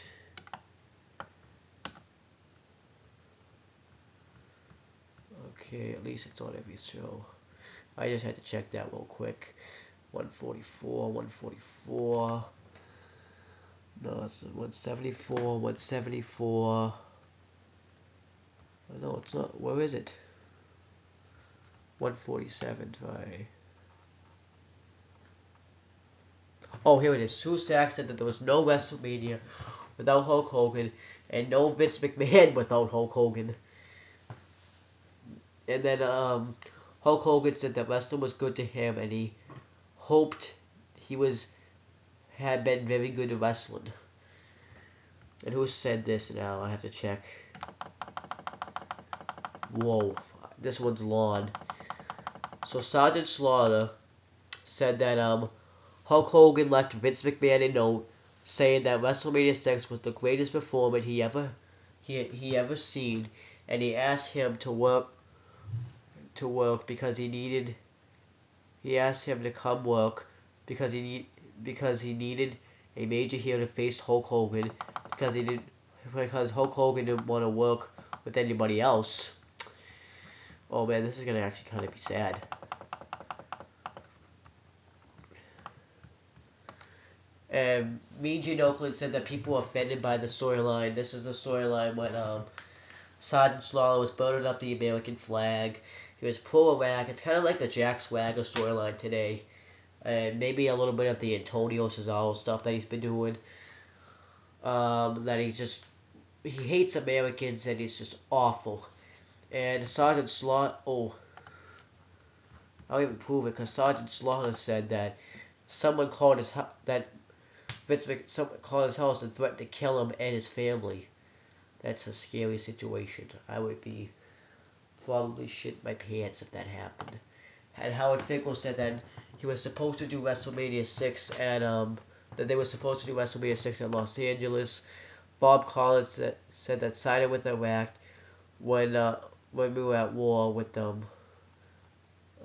Okay, at least it's on every show. I just had to check that real quick. 144, 144. No, it's 174, 174. No, it's not. Where is it? 147, right. Oh, here it is. Sue Sack said that there was no WrestleMania without Hulk Hogan, and no Vince McMahon without Hulk Hogan. And then Hulk Hogan said that wrestling was good to him, and he hoped he had been very good at wrestling. And who said this now? I have to check. Whoa, this one's long. So Sergeant Slaughter said that Hulk Hogan left Vince McMahon a note saying that WrestleMania 6 was the greatest performance he ever seen, and he asked him to work because he asked him to come work because he needed a major heel to face Hulk Hogan because Hulk Hogan didn't want to work with anybody else. Oh man, this is gonna actually kind of be sad. Mean Gene Oakland said that people were offended by the storyline. This is the storyline when Sergeant Slaughter was burning up the American flag. He was pro-Iraq. It's kind of like the Jack Swagger storyline today. And maybe a little bit of the Antonio Cesaro stuff that he's been doing. That he hates Americans and he's just awful. And Sergeant Slaughter, I'll even prove it, because Sergeant Slaughter said that someone called his house and threatened to kill him and his family. That's a scary situation. I would be probably shit my pants if that happened. And Howard Finkel said that he was supposed to do WrestleMania 6 at that they were supposed to do WrestleMania 6 at Los Angeles. Bob Collins said that sided with Iraq when we were at war with them.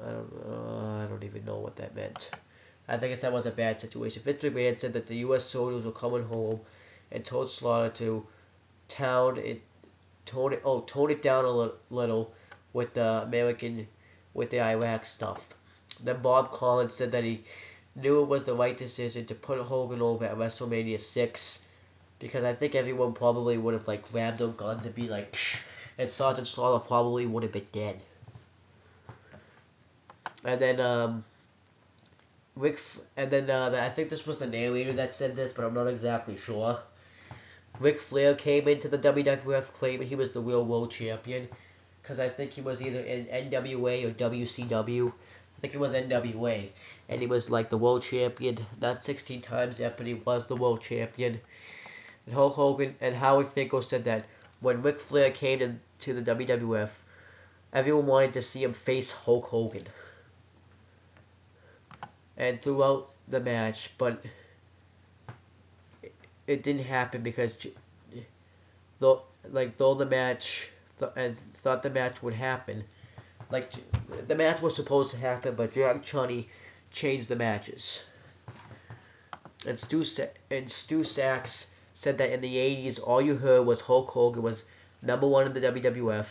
I don't even know what that meant. I think that was a bad situation. Vince McMahon said that the U.S. soldiers were coming home and told Slaughter to tone it down a little with the Iraq stuff. Then Bob Collins said that he knew it was the right decision to put Hogan over at WrestleMania 6 because I think everyone probably would have like grabbed their guns and be like, psh, and Sergeant Slaughter probably would have been dead. And then I think this was the narrator that said this, but I'm not exactly sure. Ric Flair came into the WWF claiming he was the real world champion, because I think he was either in NWA or WCW. I think it was NWA, and he was like the world champion, not 16 times yet, but he was the world champion. And Hulk Hogan and Howard Finkel said that when Ric Flair came to the WWF, everyone wanted to see him face Hulk Hogan. And throughout the match, but it didn't happen because though the match and thought the match would happen, like the match was supposed to happen, but Jack Chunny changed the matches. And Stu Sachs said that in the 80s, all you heard was Hulk Hogan was #1 in the WWF,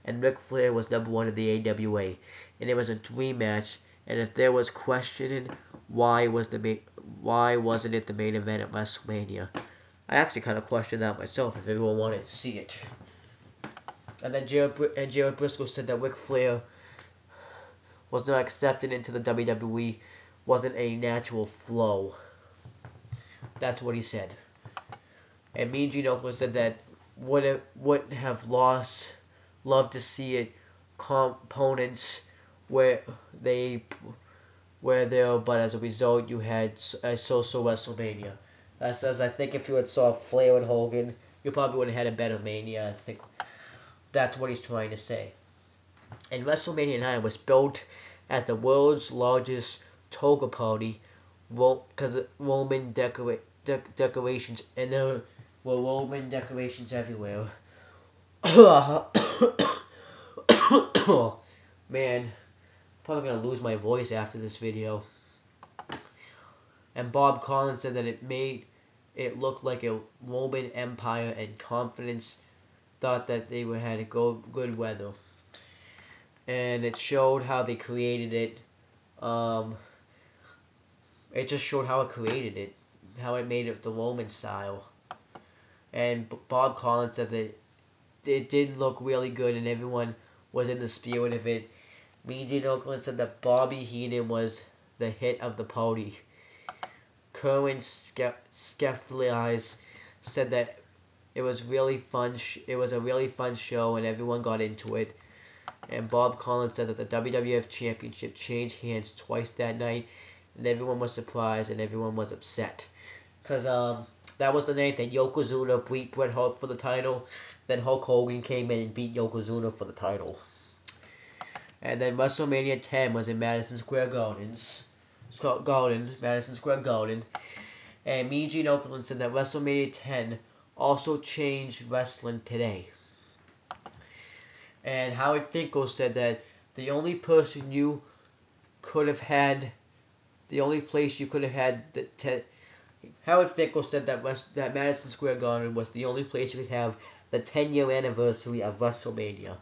and Ric Flair was #1 in the AWA, and it was a dream match. And if there was questioning why wasn't it the main event at WrestleMania, I actually kind of questioned that myself if everyone wanted to see it. And then Jared Briscoe said that Ric Flair was not accepted into the WWE, wasn't a natural flow. That's what he said. And Mean Gene Okerlund said that would have loved to see it components where they were there, but as a result, you had a so-so WrestleMania. That says, I think if you had saw Flair and Hogan, you probably would have had a better Mania. I think that's what he's trying to say. And WrestleMania 9 was built as the world's largest toga party, because Roman decorations, and there were Roman decorations everywhere. Man. Probably gonna lose my voice after this video. And Bob Collins said that it made it look like a Roman Empire, and confidence thought that they had a good weather. And it showed how they created it. It just showed how it created it, how it made it the Roman style. And Bob Collins said that it did look really good, and everyone was in the spirit of it. Mean Gene Okerlund said that Bobby Heenan was the hit of the party. Kerwin Skefflies said that it was really fun. It was a really fun show, and everyone got into it. And Bob Collins said that the WWF Championship changed hands twice that night, and everyone was surprised and everyone was upset, because that was the night that Yokozuna beat Bret Hart for the title. Then Hulk Hogan came in and beat Yokozuna for the title. And then WrestleMania 10 was in Madison Square Garden. And Mean Gene Okerlund said that WrestleMania 10 also changed wrestling today. And Howard Finkel said that the only place you could have had Howard Finkel said that that Madison Square Garden was the only place you could have the 10-year anniversary of WrestleMania.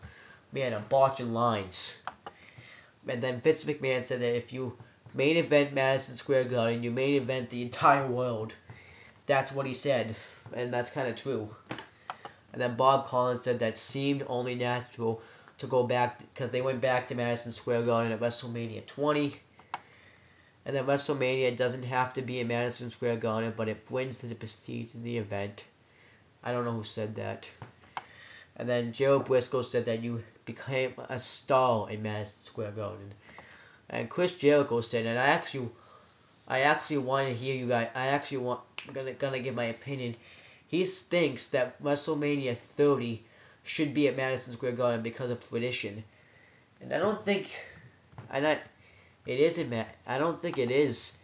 Man, I'm botching lines. And then Vince McMahon said that if you main event Madison Square Garden, you main event the entire world. That's what he said, and that's kind of true. And then Bob Collins said that seemed only natural to go back because they went back to Madison Square Garden at WrestleMania 20. And then WrestleMania doesn't have to be in Madison Square Garden, but it brings the prestige in the event. I don't know who said that. And then Joe Briscoe said that you became a star in Madison Square Garden. And Chris Jericho said, and I actually want to hear you guys. I'm gonna give my opinion. He thinks that WrestleMania 30 should be at Madison Square Garden because of tradition. And I don't think, it is in I don't think it is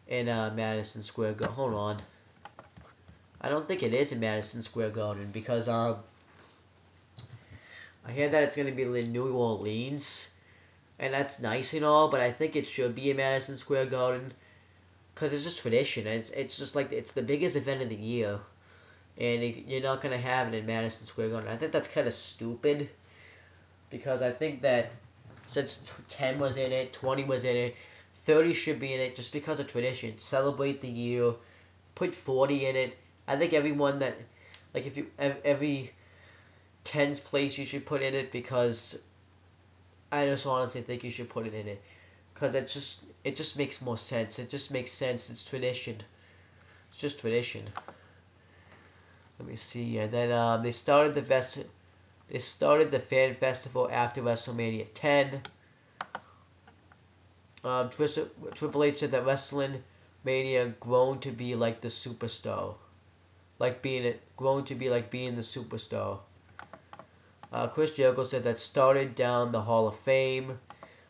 in Madison Square Garden. Hold on. I don't think it is in Madison Square Garden because I hear that it's gonna be in New Orleans, and that's nice and all, but I think it should be in Madison Square Garden because it's just tradition. It's just like it's the biggest event of the year, and you're not gonna have it in Madison Square Garden. I think that's kind of stupid because I think that since 10 was in it, 20 was in it, 30 should be in it just because of tradition. Celebrate the year, put 40 in it. I think everyone that, like if you, every 10's place you should put in it because I just honestly think you should put it in it. Because it just makes more sense. It just makes sense. It's tradition. It's just tradition. Let me see. And then they started the fan festival after WrestleMania 10. Triple H said that WrestleMania grown to be like the superstar. Grown to be like being the superstar. Chris Jericho said that started down the Hall of Fame.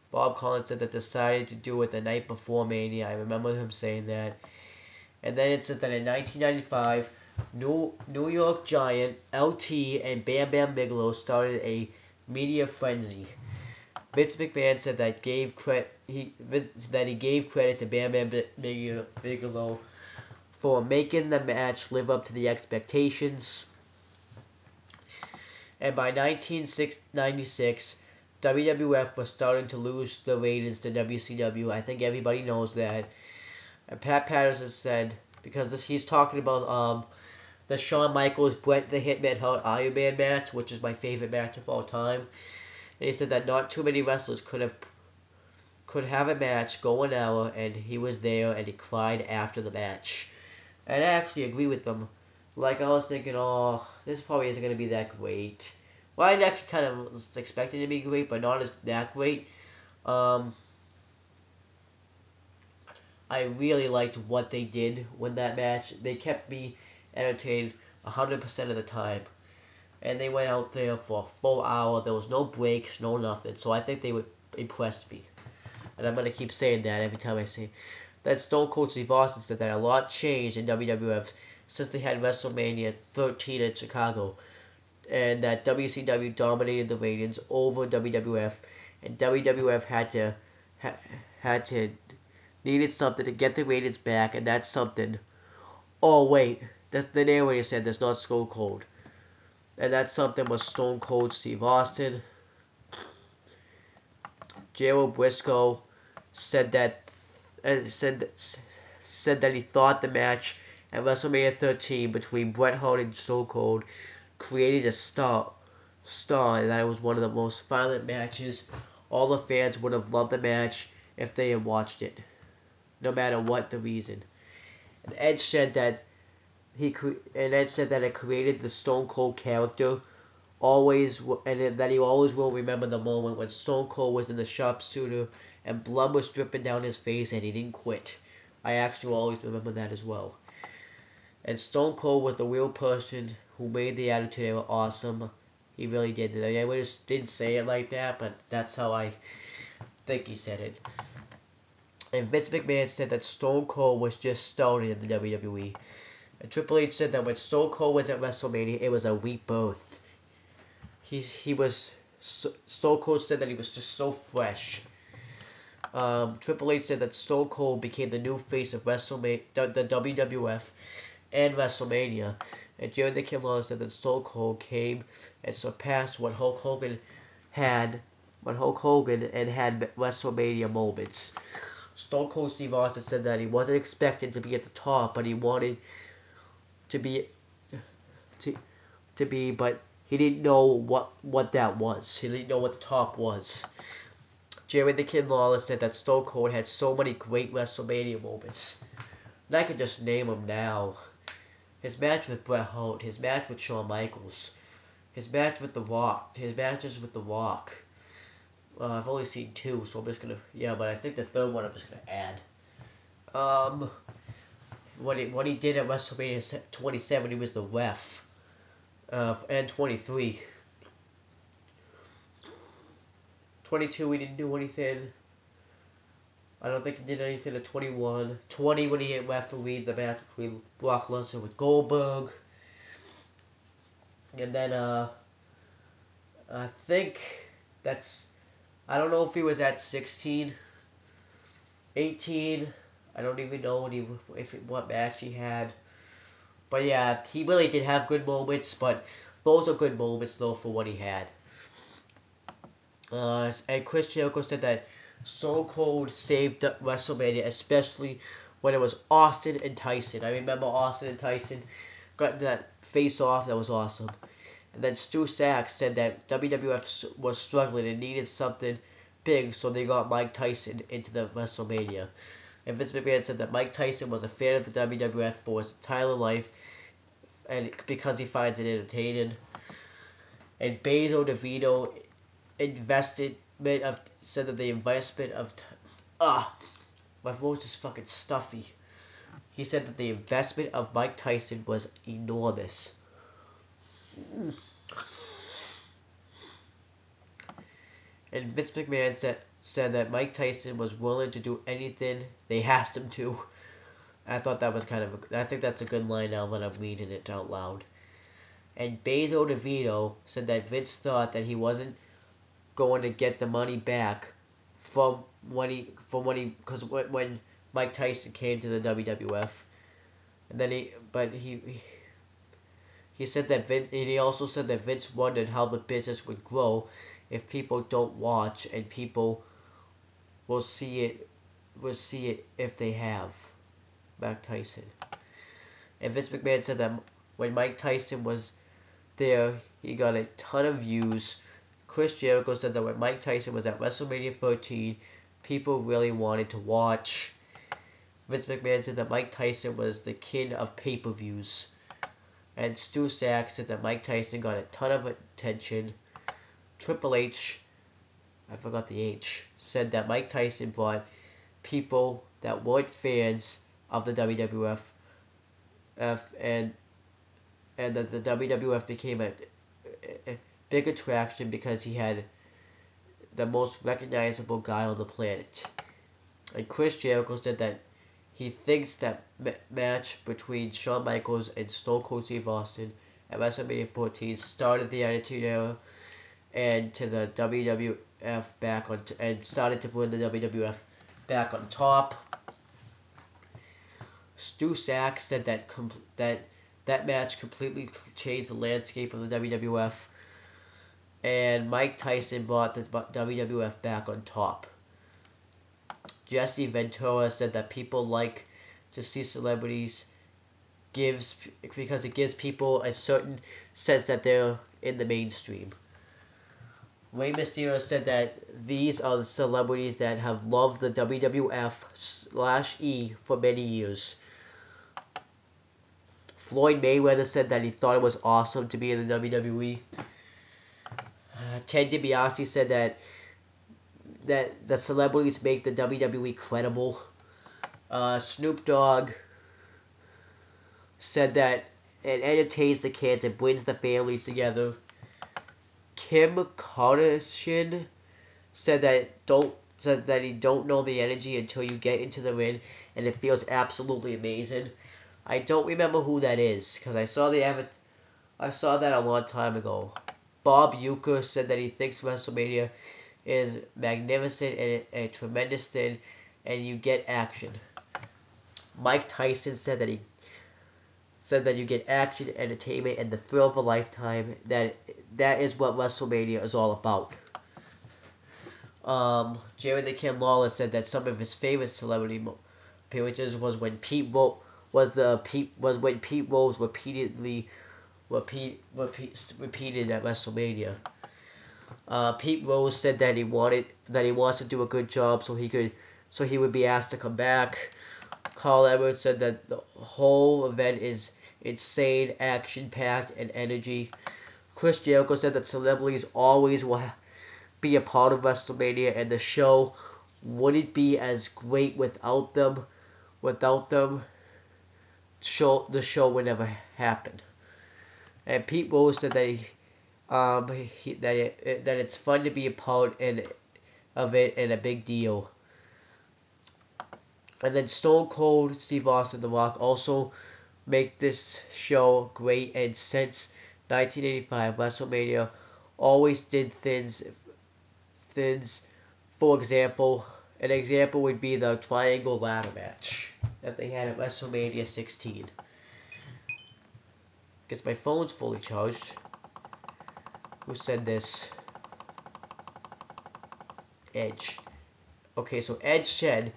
Bob Collins said that decided to do it the night before Mania. I remember him saying that. And then it said that in 1995, New York Giant, LT, and Bam Bam Bigelow started a media frenzy. Vince McMahon said that he gave credit to Bam Bam Bigelow for making the match live up to the expectations. And by 1996, WWF was starting to lose the ratings to WCW. I think everybody knows that. And Pat Patterson said, because he's talking about the Shawn Michaels Bret the Hitman Hart Iron Man match, which is my favorite match of all time. And he said that not too many wrestlers could have a match go an hour, and he was there and he cried after the match. And I actually agree with them. Like, I was thinking, oh, this probably isn't going to be that great. Well, I actually kind of was expecting it to be great, but not that great. I really liked what they did with that match. They kept me entertained 100% of the time. And they went out there for a full hour. There was no breaks, no nothing. So I think they would impress me. And I'm going to keep saying that every time I say that. Stone Cold Steve Austin said that a lot changed in WWF since they had WrestleMania 13 in Chicago, and that WCW dominated the ratings over WWF, and WWF needed something to get the ratings back, and that's something. Oh wait, that's the narrator said that's not Stone Cold, and that something was Stone Cold Steve Austin. Joe Briscoe said that he thought the match at WrestleMania 13 between Bret Hart and Stone Cold created a star, and that it was one of the most violent matches. All the fans would have loved the match if they had watched it, no matter what the reason. And Edge said that it created the Stone Cold character, and that he always will remember the moment when Stone Cold was in the sharpshooter and blood was dripping down his face and he didn't quit. I actually always remember that as well. And Stone Cold was the real person who made the Attitude Era awesome. He really did. I just didn't say it like that, but that's how I think he said it. And Vince McMahon said that Stone Cold was just starting in the WWE. And Triple H said that when Stone Cold was at WrestleMania, it was a rebirth. Stone Cold said that he was just so fresh. Triple H said that Stone Cold became the new face of WrestleMania, the WWF, and WrestleMania. And Jerry the King Lawler said that Stone Cold came and surpassed what Hulk Hogan had WrestleMania moments. Stone Cold Steve Austin said that he wasn't expected to be at the top, but he wanted to be to be, but he didn't know what that was. He didn't know what the top was. Jerry the Kid Lawler said that Stone Cold had so many great WrestleMania moments. And I can just name them now. His match with Bret Hart, his match with Shawn Michaels, his match with The Rock, his matches with The Rock. I've only seen two, so I'm just gonna, but I think the third one I'm just gonna add. What he did at WrestleMania 27, he was the ref. And 23. 22, he didn't do anything. I don't think he did anything at 21. 20, when he hit referee the match between Brock Lesnar with Goldberg. And then, I think that's, I don't know if he was at 16, 18. I don't even know what match he had. But yeah, he really did have good moments, but those are good moments, though, for what he had. And Chris Jericho said that Stone Cold saved WrestleMania, especially when it was Austin and Tyson. I remember Austin and Tyson got that face-off. That was awesome. And then Stu Sachs said that WWF was struggling and needed something big, so they got Mike Tyson into the WrestleMania. And Vince McMahon said that Mike Tyson was a fan of the WWF for his entire life, and because he finds it entertaining. And Basil DeVito said that the investment of my voice is fucking stuffy. He said that the investment of Mike Tyson was enormous. And Vince McMahon said that Mike Tyson was willing to do anything they asked him to. I thought that was I think that's a good line now that I'm reading it out loud. And Basil DeVito said that Vince thought that he wasn't going to get the money back from when Mike Tyson came to the WWF. And then he said that he also said that Vince wondered how the business would grow if people don't watch, and people will see it if they have Mike Tyson. And Vince McMahon said that when Mike Tyson was there, he got a ton of views. Chris Jericho said that when Mike Tyson was at WrestleMania 13, people really wanted to watch. Vince McMahon said that Mike Tyson was the king of pay-per-views. And Stu Sachs said that Mike Tyson got a ton of attention. Triple H, I forgot the H, said that Mike Tyson brought people that weren't fans of the WWF, and that the WWF became a big attraction because he had the most recognizable guy on the planet. And Chris Jericho said that he thinks that match between Shawn Michaels and Stone Cold Steve Austin at WrestleMania 14 started the Attitude Era and to the WWF back on and started to put the WWF back on top. Stu Sachs said that match completely changed the landscape of the WWF, and Mike Tyson brought the WWF back on top. Jesse Ventura said that people like to see celebrities because it gives people a certain sense that they're in the mainstream. Rey Mysterio said that these are the celebrities that have loved the WWF/E for many years. Floyd Mayweather said that he thought it was awesome to be in the WWE. Ted DiBiase said that the celebrities make the WWE credible. Snoop Dogg said that it entertains the kids and brings the families together. Kim Kardashian said that he don't know the energy until you get into the ring, and it feels absolutely amazing. I don't remember who that is because I saw that a long time ago. Bob Uecker said that he thinks WrestleMania is magnificent and a tremendous thing, and you get action. Mike Tyson said that you get action, entertainment, and the thrill of a lifetime. That is what WrestleMania is all about. Jerry the King Lawler said that some of his favorite celebrity appearances was when Pete Rose repeatedly repeated at WrestleMania. Pete Rose said that he wants to do a good job so he would be asked to come back. Carl Edwards said that the whole event is insane, action-packed, and energy. Chris Jericho said that celebrities always will be a part of WrestleMania, and the show wouldn't be as great without them. Without them, the show would never happen. And Pete Rose said that that it's fun to be a part of it and a big deal. And then Stone Cold Steve Austin, The Rock, also make this show great. And since 1985, WrestleMania always did things. For example, an example would be the Triangle Ladder match that they had at WrestleMania 16. Because my phone's fully charged. Who said this? Edge. Okay, so Edge said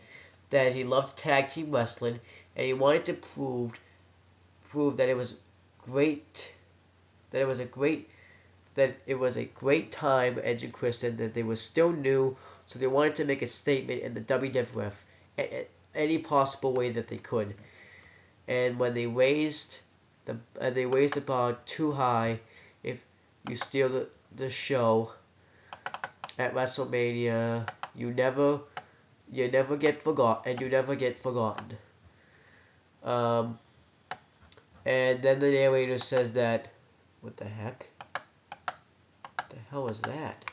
that he loved tag team wrestling and he wanted to prove that it was great, that it was a great time. Edge and Chris said that they were still new, so they wanted to make a statement in the WWF any possible way that they could. And when they raised the bar too high, if you steal the show at WrestleMania, you never get forgotten. And then the narrator says that, what the heck? What the hell is that?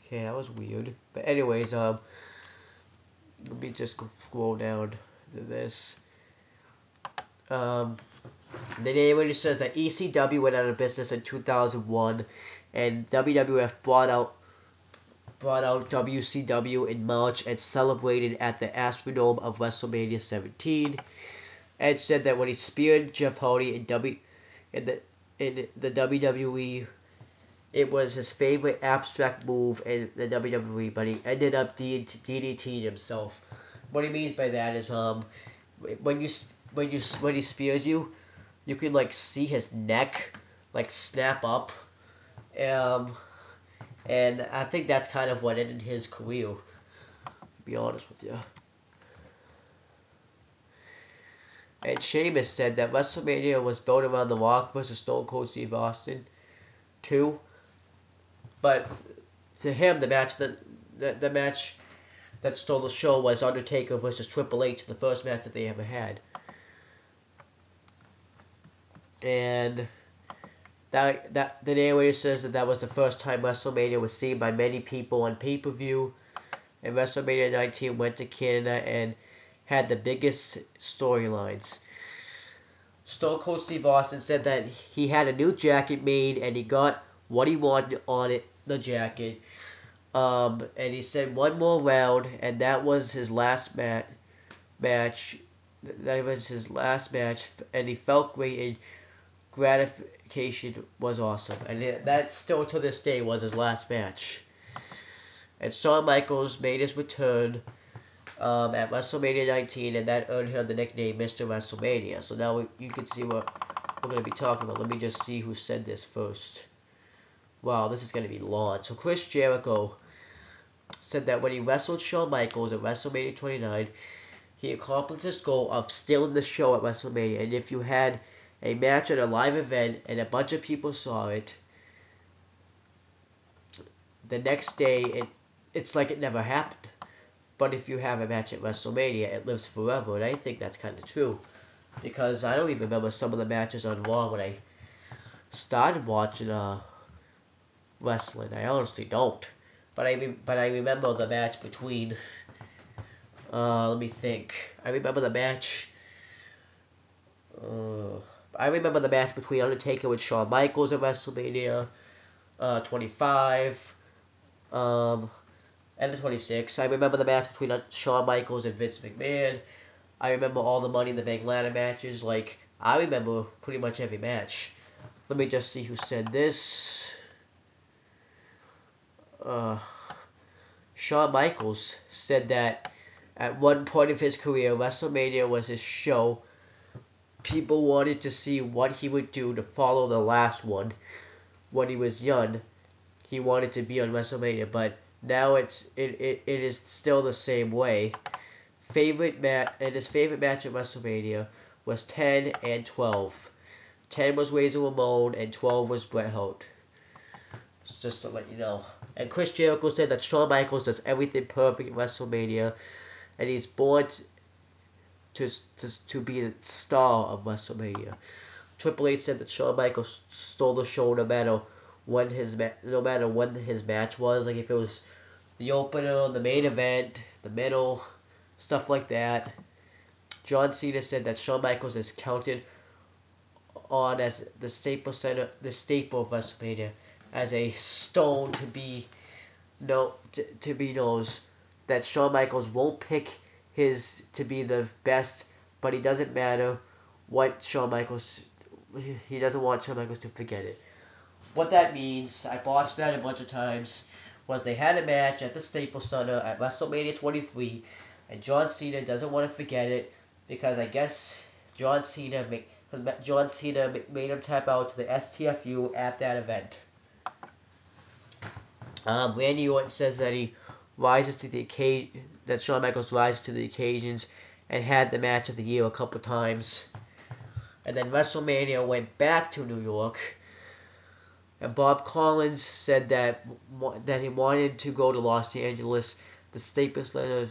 Okay, that was weird. But anyways, let me just scroll down to this. The narrator says that ECW went out of business in 2001, and WWF brought out WCW in March and celebrated at the Astrodome of WrestleMania 17. Edge said that when he speared Jeff Hardy in the WWE, it was his favorite abstract move in the WWE, but he ended up DDT'ing himself. What he means by that is when he spears you, you can like see his neck like snap up. And I think that's kind of what ended his career, to be honest with you. And Sheamus said that WrestleMania was built around The Rock versus Stone Cold Steve Austin, too. But to him, the match that stole the show was Undertaker versus Triple H, the first match that they ever had. And the narrator says that was the first time WrestleMania was seen by many people on pay-per-view. And WrestleMania 19 went to Canada and had the biggest storylines. Stone Cold Steve Austin said that he had a new jacket made and he got what he wanted on it, the jacket. And he said one more round, and that was his last match. That was his last match, and he felt great, and gratification was awesome. And that still to this day was his last match. And Shawn Michaels made his return at WrestleMania 19, and that earned him the nickname Mr. WrestleMania. So now you can see what we're going to be talking about. Let me just see who said this first. Wow, this is going to be long. So Chris Jericho said that when he wrestled Shawn Michaels at WrestleMania 29, he accomplished his goal of stealing the show at WrestleMania. And if you had a match at a live event and a bunch of people saw it, the next day it's like it never happened. But if you have a match at WrestleMania, it lives forever. And I think that's kind of true. Because I don't even remember some of the matches on Raw when I started watching wrestling. I honestly don't. But I remember the match between... let me think. I remember the match between Undertaker and Shawn Michaels at WrestleMania 25. And the 26. I remember the match between Shawn Michaels and Vince McMahon. I remember all the Money in the Bank ladder matches. Like, I remember pretty much every match. Let me just see who said this. Shawn Michaels said that At one point of his career, WrestleMania was his show. People wanted to see what he would do to follow the last one. When he was young, he wanted to be on WrestleMania, but now it is still the same way. His favorite match at WrestleMania was 10 and 12. 10 was Razor Ramon and 12 was Bret Hart. Just to let you know. And Chris Jericho said that Shawn Michaels does everything perfect in WrestleMania, and he's born to be the star of WrestleMania. Triple H said that Shawn Michaels stole the show no matter when his match was. Like if it was the opener, the main event, the middle, stuff like that. John Cena said that Shawn Michaels is counted on as the staple of WrestleMania, as a stone to be knows that Shawn Michaels won't pick his to be the best, but he doesn't matter what he doesn't want Shawn Michaels to forget it. What that means, I watched that a bunch of times, was they had a match at the Staples Center at WrestleMania 23, and John Cena doesn't want to forget it because I guess John Cena made him tap out to the STFU at that event. Randy Orton says that that Shawn Michaels rises to the occasions and had the match of the year a couple times. And then WrestleMania went back to New York. And Bob Collins said that he wanted to go to Los Angeles. The Staples Center,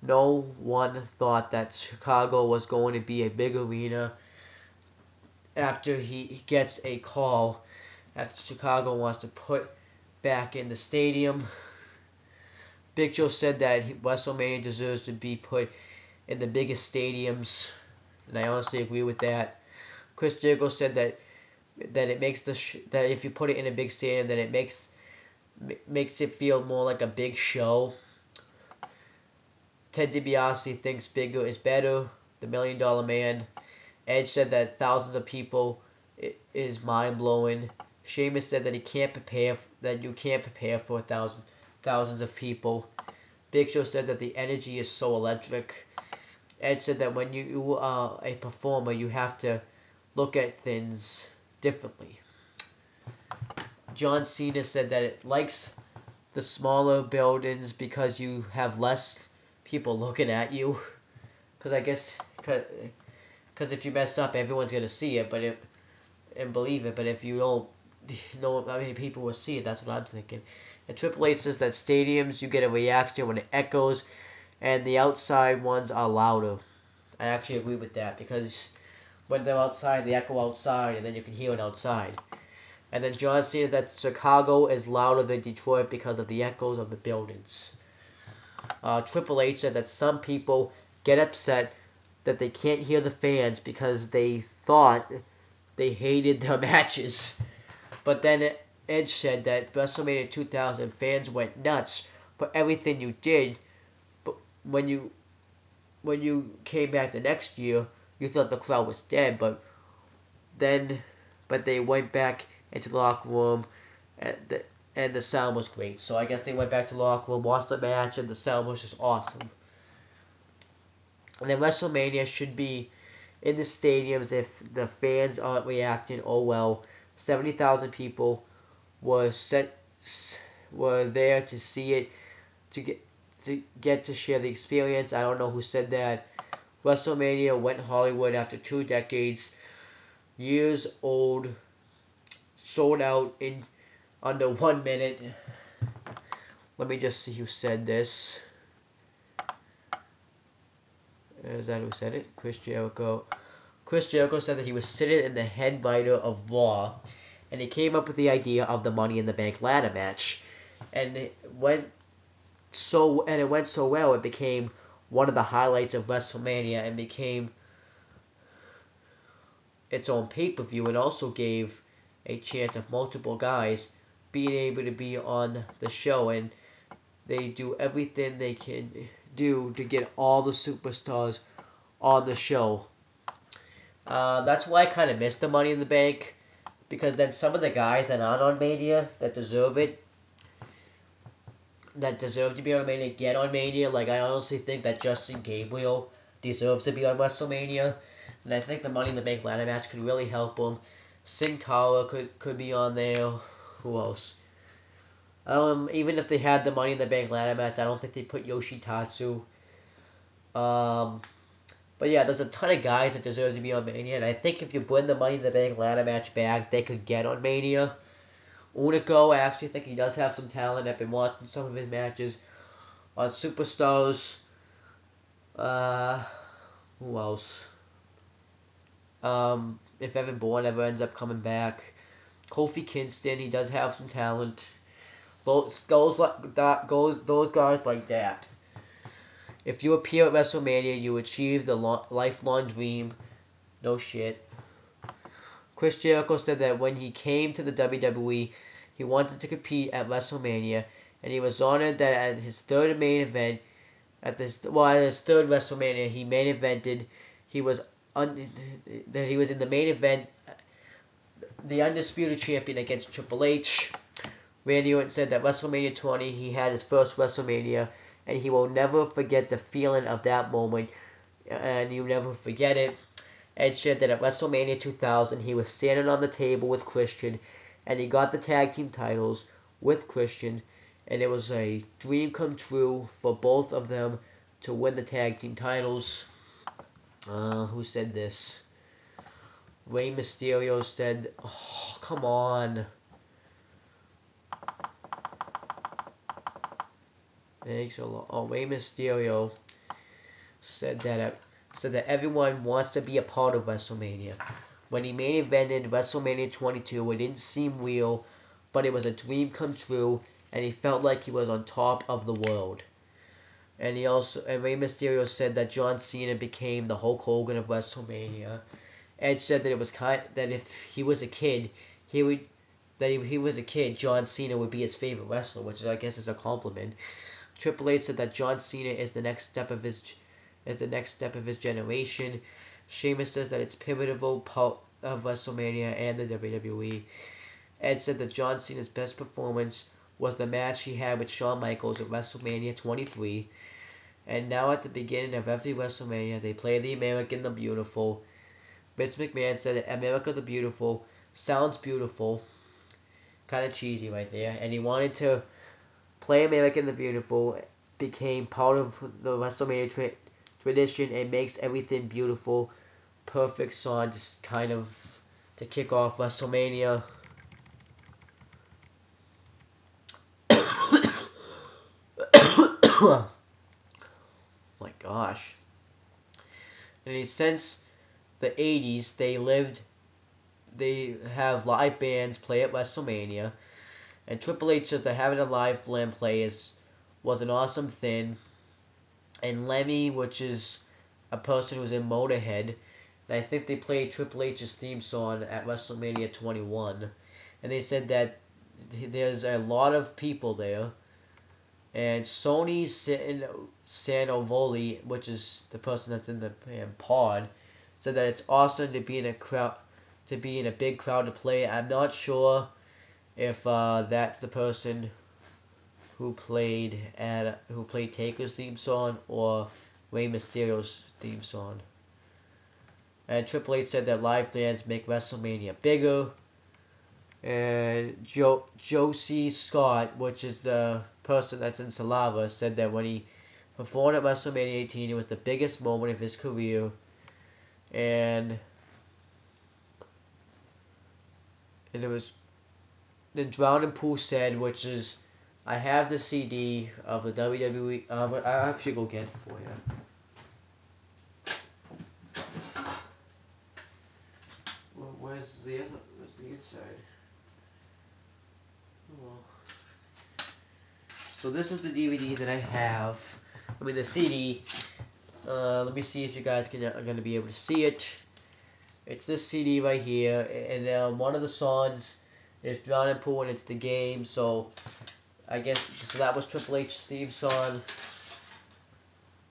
no one thought that Chicago was going to be a big arena. After he gets a call, after Chicago wants to put back in the stadium. Big Joe said that WrestleMania deserves to be put in the biggest stadiums, and I honestly agree with that. Chris Jericho said that it makes that if you put it in a big stadium, then it makes it feel more like a big show. Ted DiBiase thinks bigger is better. The $1 Million Man. Edge said that thousands of people is mind blowing. Sheamus said that you can't prepare for thousands of people. Big Show said that the energy is so electric. Edge said that when you are a performer, you have to look at things differently. John Cena said that it likes the smaller buildings because you have less people looking at you. Because I guess, because if you mess up, everyone's gonna see it, and believe it. But if you don't know how many people will see it, that's what I'm thinking. And Triple H says that stadiums, you get a reaction when it echoes, and the outside ones are louder. I actually agree with that, because when they're outside, they echo outside, and then you can hear it outside. And then John Cena that Chicago is louder than Detroit because of the echoes of the buildings. Triple H said that some people get upset that they can't hear the fans because they thought they hated their matches. But then Edge said that WrestleMania 2000 fans went nuts for everything you did, but when you came back the next year, you thought the crowd was dead, but they went back into the locker room, and the sound was great. So I guess they went back to the locker room, watched the match, and the sound was just awesome. And then WrestleMania should be in the stadiums if the fans aren't reacting. Oh well, 70,000 people were there to see it, to get to share the experience. I don't know who said that. WrestleMania went Hollywood after 2 decades, years old, sold out in under 1 minute. Let me just see who said this. Is that who said it? Chris Jericho. Chris Jericho said that he was sitting in the headliner of Raw, and he came up with the idea of the Money in the Bank ladder match, and it went so well. It became one of the highlights of WrestleMania and became its own pay-per-view, and also gave a chance of multiple guys being able to be on the show, and they do everything they can do to get all the superstars on the show. That's why I kind of miss the Money in the Bank, because then some of the guys that aren't on Mania that deserve it that deserve to be on Mania get on Mania. Like, I honestly think that Justin Gabriel deserves to be on WrestleMania. And I think the Money in the Bank ladder match could really help him. Sin Cara could be on there. Who else? Even if they had the Money in the Bank ladder match, I don't think they put Yoshitatsu. But yeah, there's a ton of guys that deserve to be on Mania, and I think if you bring the Money in the Bank ladder match back, they could get on Mania. Unico, I actually think he does have some talent. I've been watching some of his matches on Superstars. Who else? If Evan Bourne ever ends up coming back. Kofi Kingston, he does have some talent. Those guys like that. If you appear at WrestleMania, you achieve the lifelong dream. No shit. Chris Jericho said that when he came to the WWE, he wanted to compete at WrestleMania, and he was honored that at his third main event, at his third WrestleMania, he main evented. He was in the main event, the undisputed champion against Triple H. Randy Orton said that WrestleMania 20, he had his first WrestleMania, and he will never forget the feeling of that moment, and you'll never forget it. Ed said that at WrestleMania 2000, he was standing on the table with Christian, and he got the tag team titles with Christian, and it was a dream come true for both of them to win the tag team titles. Who said this? Rey Mysterio said, oh, come on. Thanks a lot. Oh, Rey Mysterio said that everyone wants to be a part of WrestleMania. When he main evented WrestleMania 22, it didn't seem real, but it was a dream come true, and he felt like he was on top of the world. And Rey Mysterio said that John Cena became the Hulk Hogan of WrestleMania. Edge said that that if he was a kid, John Cena would be his favorite wrestler, which I guess is a compliment. Triple H said that John Cena is the next step of his generation. Sheamus says that it's pivotal part of WrestleMania and the WWE. Ed said that John Cena's best performance was the match he had with Shawn Michaels at WrestleMania 23. And now at the beginning of every WrestleMania, they play the American the Beautiful. Vince McMahon said that America the Beautiful sounds beautiful. Kind of cheesy right there. And he wanted to play American the Beautiful, became part of the WrestleMania tradition, and makes everything beautiful. Perfect song, just kind of to kick off WrestleMania. Oh my gosh. And since the 80s, they have live bands play at WrestleMania. And Triple H says that having a live band play was an awesome thing. And Lemmy, which is a person who's in Motorhead, and I think they played Triple H's theme song at WrestleMania 21. And they said that there's a lot of people there. And Sony Sanovoli, which is the person that's in the pod, said that it's awesome to be in a big crowd to play. I'm not sure if that's the person who played Taker's theme song or Rey Mysterio's theme song. And Triple H said that live bands make WrestleMania bigger. And Josie Scott, which is the person that's in Saliva, said that when he performed at WrestleMania 18, it was the biggest moment of his career. And it was... Then Drowning Pool said, which is... I have the CD of the WWE... I'll actually go get it for you. Where's the inside? So this is the DVD that I have. I mean the CD. Let me see if you guys are going to be able to see it. It's this CD right here, and one of the songs is Drowning Pool, and it's the game. So I guess that was Triple H's theme song.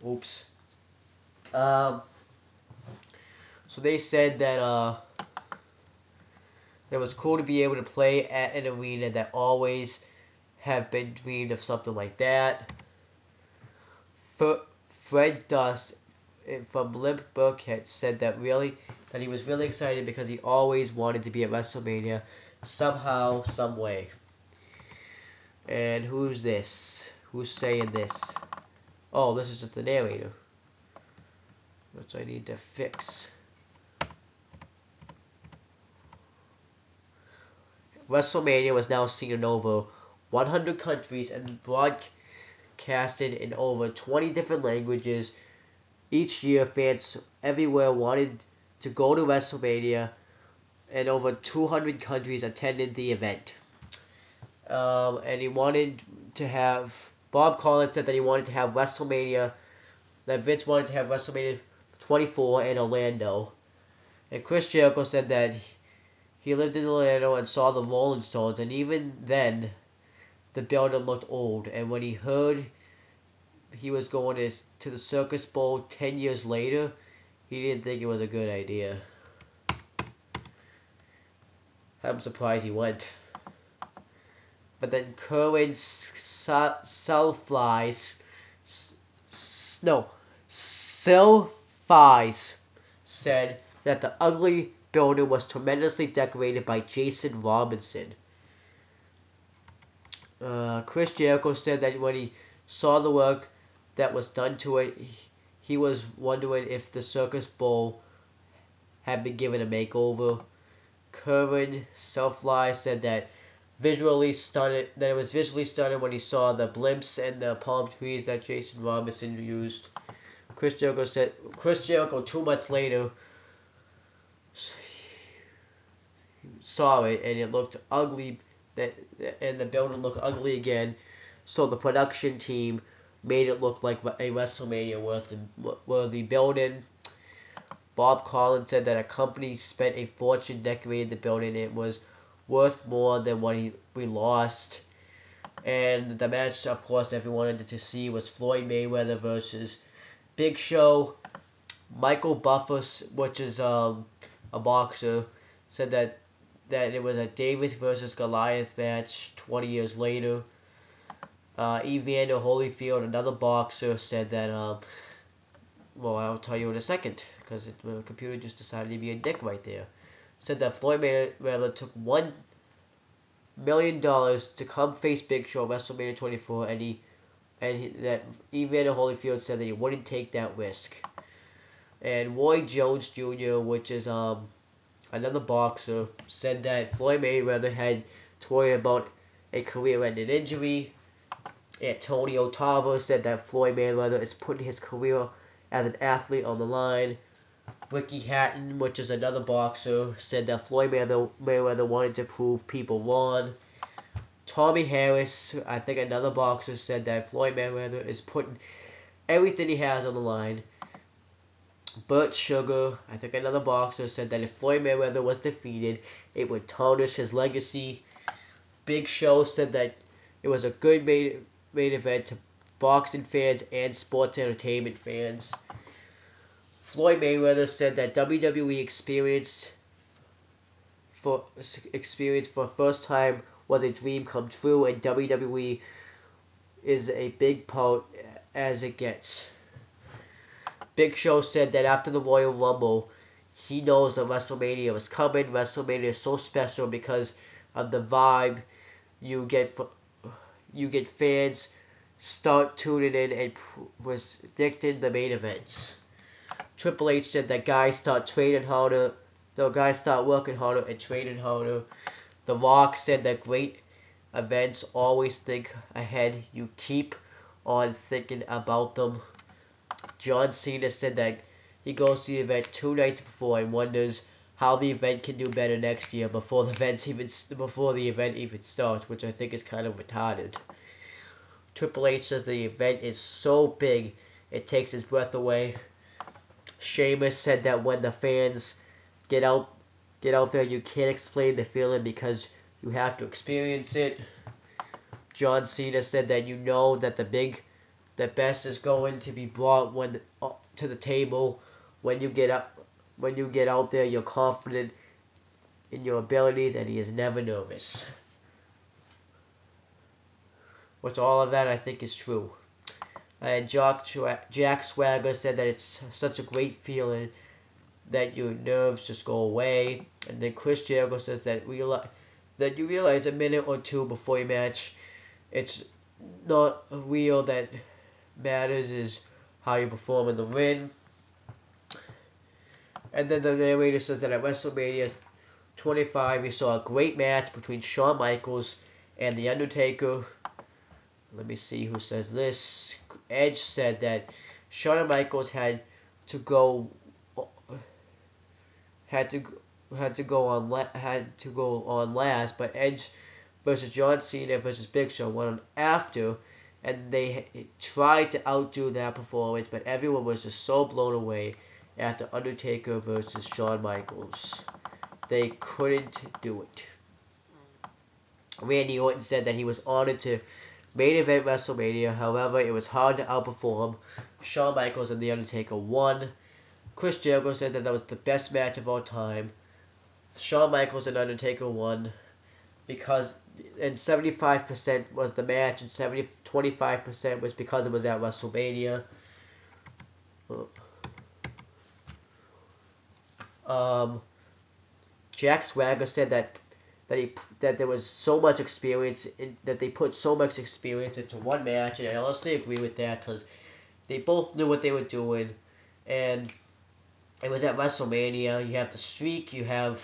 Oops. So they said that it was cool to be able to play at an arena that always have been dreamed of something like that. Fred Dust from Limp Burkhead said that he was really excited because he always wanted to be at WrestleMania somehow, some way. And who's this? Who's saying this? Oh, this is just the narrator, which I need to fix. WrestleMania was now seen in over 100 countries and broadcasted in over 20 different languages. Each year, fans everywhere wanted to go to WrestleMania, and over 200 countries attended the event. And he wanted to have, Bob Collins said that he wanted to have WrestleMania, that Vince wanted to have WrestleMania 24 in Orlando. And Chris Jericho said that he lived in Orlando and saw the Rolling Stones, and even then, the building looked old. And when he heard he was going to the Circus Bowl 10 years later, he didn't think it was a good idea. I'm surprised he went. But then current Selflies said that the ugly building was tremendously decorated by Jason Robinson. Chris Jericho said that when he saw the work that was done to it, he was wondering if the Circus Bowl had been given a makeover. Curran Selfly said that it was visually stunning when he saw the blimps and the palm trees that Jason Robinson used. Chris Jericho 2 months later saw it, and it looked ugly, and the building looked ugly again, so the production team made it look like a WrestleMania worthy building. Bob Collins said that a company spent a fortune decorating the building, and it was worth more than what we lost. And the match, of course, everyone wanted to see was Floyd Mayweather versus Big Show. Michael Buffer, which is a boxer, said that it was a Davis versus Goliath match 20 years later. Evander Holyfield, another boxer, said that, well, I'll tell you in a second, because the computer just decided to be a dick right there. Said that Floyd Mayweather took $1 million to come face Big Show at WrestleMania 24, and that Evander Holyfield said that he wouldn't take that risk. And Roy Jones Jr., which is another boxer, said that Floyd Mayweather had to worry about a career-ending injury. Antonio Tarver said that Floyd Mayweather is putting his career as an athlete on the line. Ricky Hatton, which is another boxer, said that Floyd Mayweather wanted to prove people wrong. Tommy Harris, I think another boxer, said that Floyd Mayweather is putting everything he has on the line. Burt Sugar, I think another boxer, said that if Floyd Mayweather was defeated, it would tarnish his legacy. Big Show said that it was a good main event to boxing fans and sports entertainment fans. Floyd Mayweather said that WWE experience for the first time was a dream come true, and WWE is a big part as it gets. Big Show said that after the Royal Rumble, he knows that WrestleMania was coming. WrestleMania is so special because of the vibe you get. You get fans start tuning in and predicting the main events. Triple H said that guys start training harder. The guys start working harder and training harder. The Rock said that great events always think ahead. You keep on thinking about them. John Cena said that he goes to the event 2 nights before and wonders how the event can do better next year before the event even starts, which I think is kind of retarded. Triple H says the event is so big it takes his breath away. Sheamus said that when the fans get out there, you can't explain the feeling because you have to experience it. John Cena said that you know that the best is going to be brought to the table when you get out there. You're confident in your abilities, and he is never nervous. which all of that I think is true. And Jack Swagger said that it's such a great feeling that your nerves just go away. And then Chris Jericho says that you realize a minute or two before your match, it's not real. That matters is how you perform in the ring. And then the narrator says that at WrestleMania 25, we saw a great match between Shawn Michaels and The Undertaker. Let me see who says this. Edge said that Shawn Michaels had to go on last, but Edge versus John Cena versus Big Show went on after, and they tried to outdo that performance, but everyone was just so blown away after Undertaker versus Shawn Michaels. They couldn't do it. Randy Orton said that he was honored to main event WrestleMania. However, it was hard to outperform. Shawn Michaels and The Undertaker won. Chris Jericho said that was the best match of all time. Shawn Michaels and Undertaker won because, and 75% was the match, and 25% was because it was at WrestleMania. Jack Swagger said that there was so much experience that they put so much experience into one match, and I honestly agree with that because they both knew what they were doing, and it was at WrestleMania. You have the streak, you have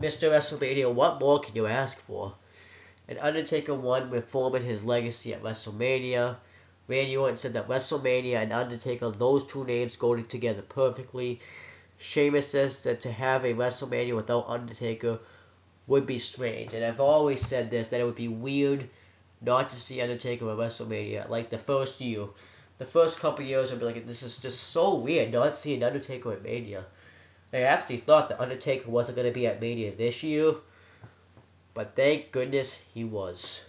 Mr. WrestleMania. What more can you ask for? And Undertaker won, reforming his legacy at WrestleMania. Randy Orton said that WrestleMania and Undertaker, those two names go together perfectly. Sheamus says that to have a WrestleMania without Undertaker would be strange. And I've always said this, that it would be weird not to see Undertaker at WrestleMania. Like the first year. The first couple years, I'd be like, this is just so weird not seeing Undertaker at Mania. I actually thought that Undertaker wasn't going to be at Mania this year. But thank goodness he was.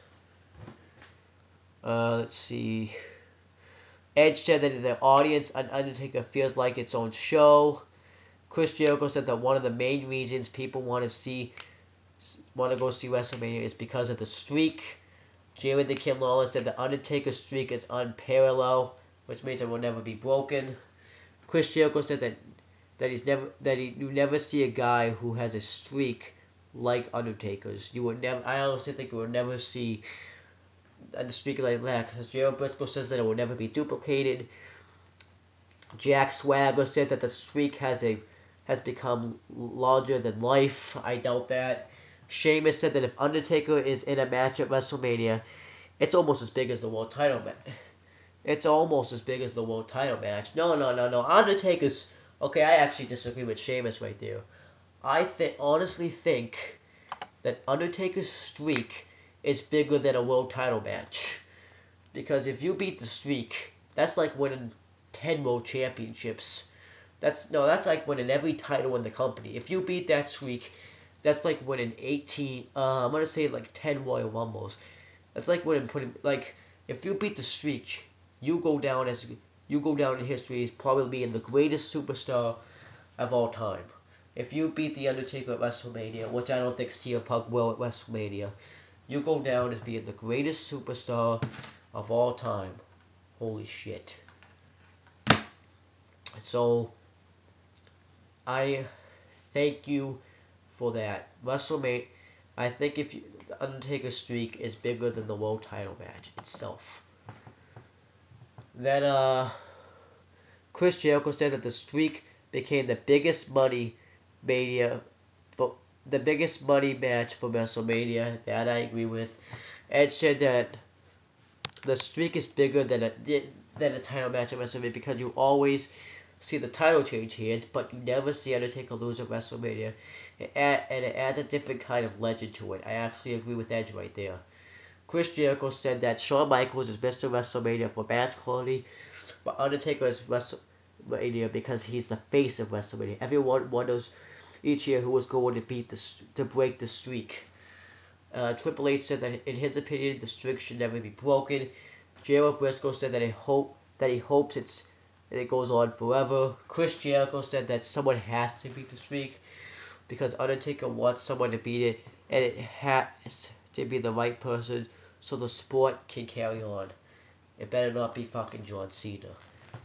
Let's see. Edge said that the audience on Undertaker feels like its own show. Chris Jericho said that one of the main reasons people want to go see WrestleMania is because of the streak. Jerry the King Lawler said the Undertaker's streak is unparalleled, which means it will never be broken. Chris Jericho said that you never see a guy who has a streak like Undertaker's. I honestly think you will never see a streak like that, because Gerald Briscoe says that it will never be duplicated. Jack Swagger said that the streak has become larger than life. I doubt that. Sheamus said that if Undertaker is in a match at WrestleMania, it's almost as big as the world title match. It's almost as big as the world title match. No. Undertaker's... Okay, I actually disagree with Sheamus right there. I honestly think that Undertaker's streak is bigger than a world title match. Because if you beat the streak, that's like winning 10 world championships. That's like winning every title in the company. If you beat that streak, that's like winning 18, I'm going to say like 10 Royal Rumbles. That's like winning, if you beat the streak, you go down in history as probably being the greatest superstar of all time. If you beat The Undertaker at WrestleMania, which I don't think CM Punk will at WrestleMania, you go down as being the greatest superstar of all time. Holy shit. So, I thank you for that. WrestleMania, I think the Undertaker streak is bigger than the world title match itself. Then, Chris Jericho said that the streak became the biggest money match for WrestleMania. That I agree with. Edge said that the streak is bigger than a title match at WrestleMania because you always see the title change hands, but you never see Undertaker lose at WrestleMania. And it adds a different kind of legend to it. I actually agree with Edge right there. Chris Jericho said that Shawn Michaels is Mr. WrestleMania for match quality, but Undertaker is WrestleMania because he's the face of WrestleMania. Everyone wonders each year who was going to break the streak. Triple H said that in his opinion the streak should never be broken. Gerald Briscoe said that he hopes it goes on forever. Chris Jericho said that someone has to beat the streak because Undertaker wants someone to beat it, and it has to be the right person so the sport can carry on. It better not be fucking John Cena.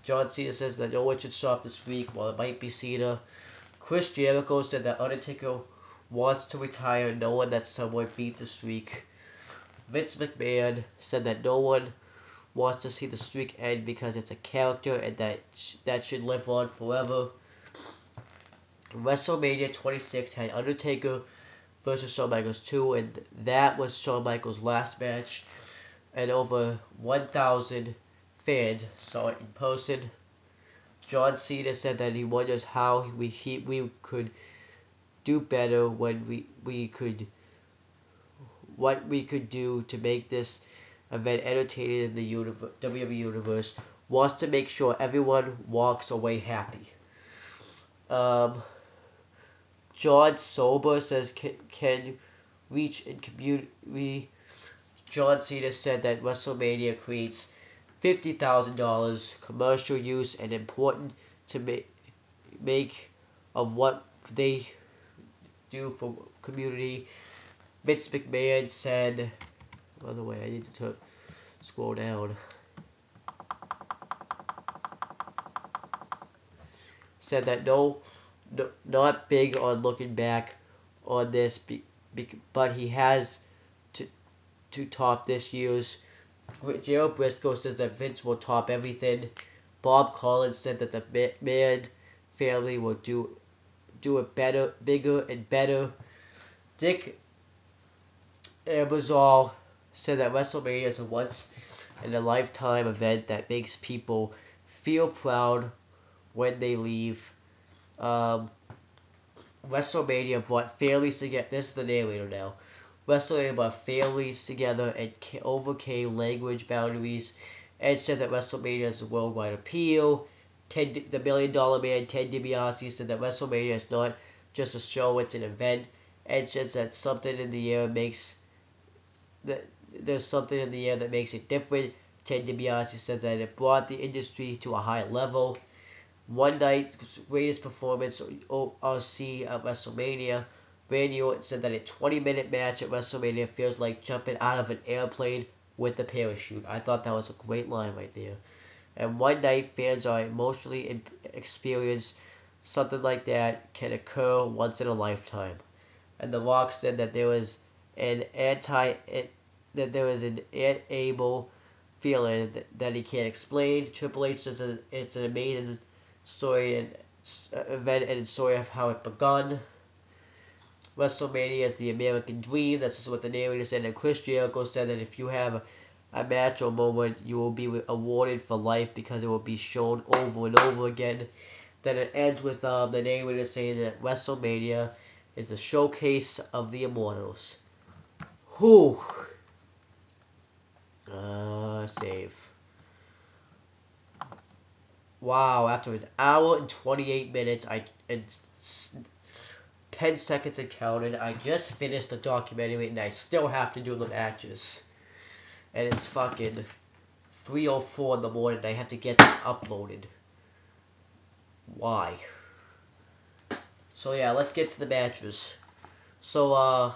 John Cena says that no one should stop the streak. While it might be Cena, Chris Jericho said that Undertaker wants to retire knowing that someone beat the streak. Vince McMahon said that no one wants to see the streak end because it's a character and that should live on forever. WrestleMania 26 had Undertaker versus Shawn Michaels 2, and that was Shawn Michaels' last match, and over 1,000 fans saw it in person. John Cena said that he wonders how we could do better when we could what we could do to make this event entertaining in the WWE universe. Wants to make sure everyone walks away happy. John Sober says can reach in community. John Cena said that WrestleMania creates $50,000 commercial use and important to make of what they do for community. Vince McMahon said, by the way, I need to scroll down. Said that not big on looking back on this, but he has to top this year's. Gerald Briscoe says that Vince will top everything. Bob Collins said that the McMahon family will do it better, bigger and better. Dick Ebersol said that WrestleMania is a once-in-a-lifetime event that makes people feel proud when they leave. WrestleMania brought families together. This is the narrator now. WrestleMania brought families together and overcame language boundaries. Ed said that WrestleMania has a worldwide appeal. The $1 Million Man, Ted DiBiase, said that WrestleMania is not just a show, it's an event. Ed says that there's something in the air that makes it different. Ted DiBiase said that it brought the industry to a high level. One night's greatest performance I'll see at WrestleMania. Randy Orton said that a 20-minute match at WrestleMania feels like jumping out of an airplane with a parachute. I thought that was a great line right there. And one night fans are emotionally experience something like that can occur once in a lifetime. And The Rock said that there was an unable feeling that he can't explain. Triple H says that it's an amazing story and event and story of how it begun. WrestleMania is the American dream. That's just what the narrator said. And Chris Jericho said that if you have a match or moment, you will be awarded for life because it will be shown over and over again. Then it ends with the narrator saying that WrestleMania is a showcase of the immortals. Whew. Save. Wow, after an hour and 28 minutes, 10 seconds and counted, I just finished the documentary and I still have to do the matches. And it's fucking 3:04 in the morning and I have to get this uploaded. Why? So yeah, let's get to the matches. So,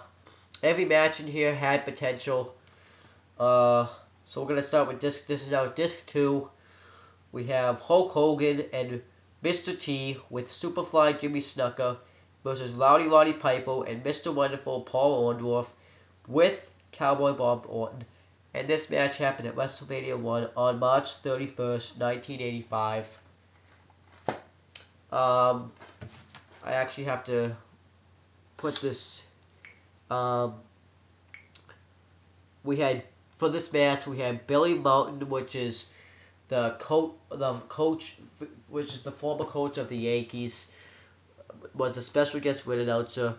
every match in here had potential. So we're gonna start with this is now disc 2. We have Hulk Hogan and Mr. T with Superfly Jimmy Snuka versus Roddy Piper and Mr. Wonderful Paul Orndorff with Cowboy Bob Orton. And this match happened at WrestleMania 1 on March 31st, 1985. I actually have to put this. For this match, we had Billy Mountain, which is the coach, which is the former coach of the Yankees, was a special guest ring announcer.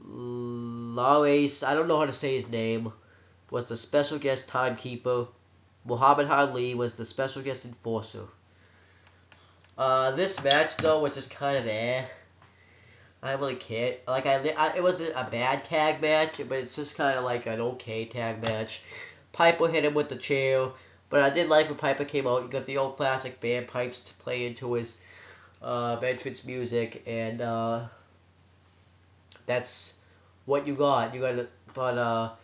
Laude, I don't know how to say his name, was the special guest timekeeper. Muhammad Ali was the special guest enforcer. This match though, which is kind of I don't really care. Like it wasn't a bad tag match, but it's just kind of like an okay tag match. Piper hit him with the chair, but I did like when Piper came out. You got the old classic bagpipes to play into his entrance music, and that's what you got. But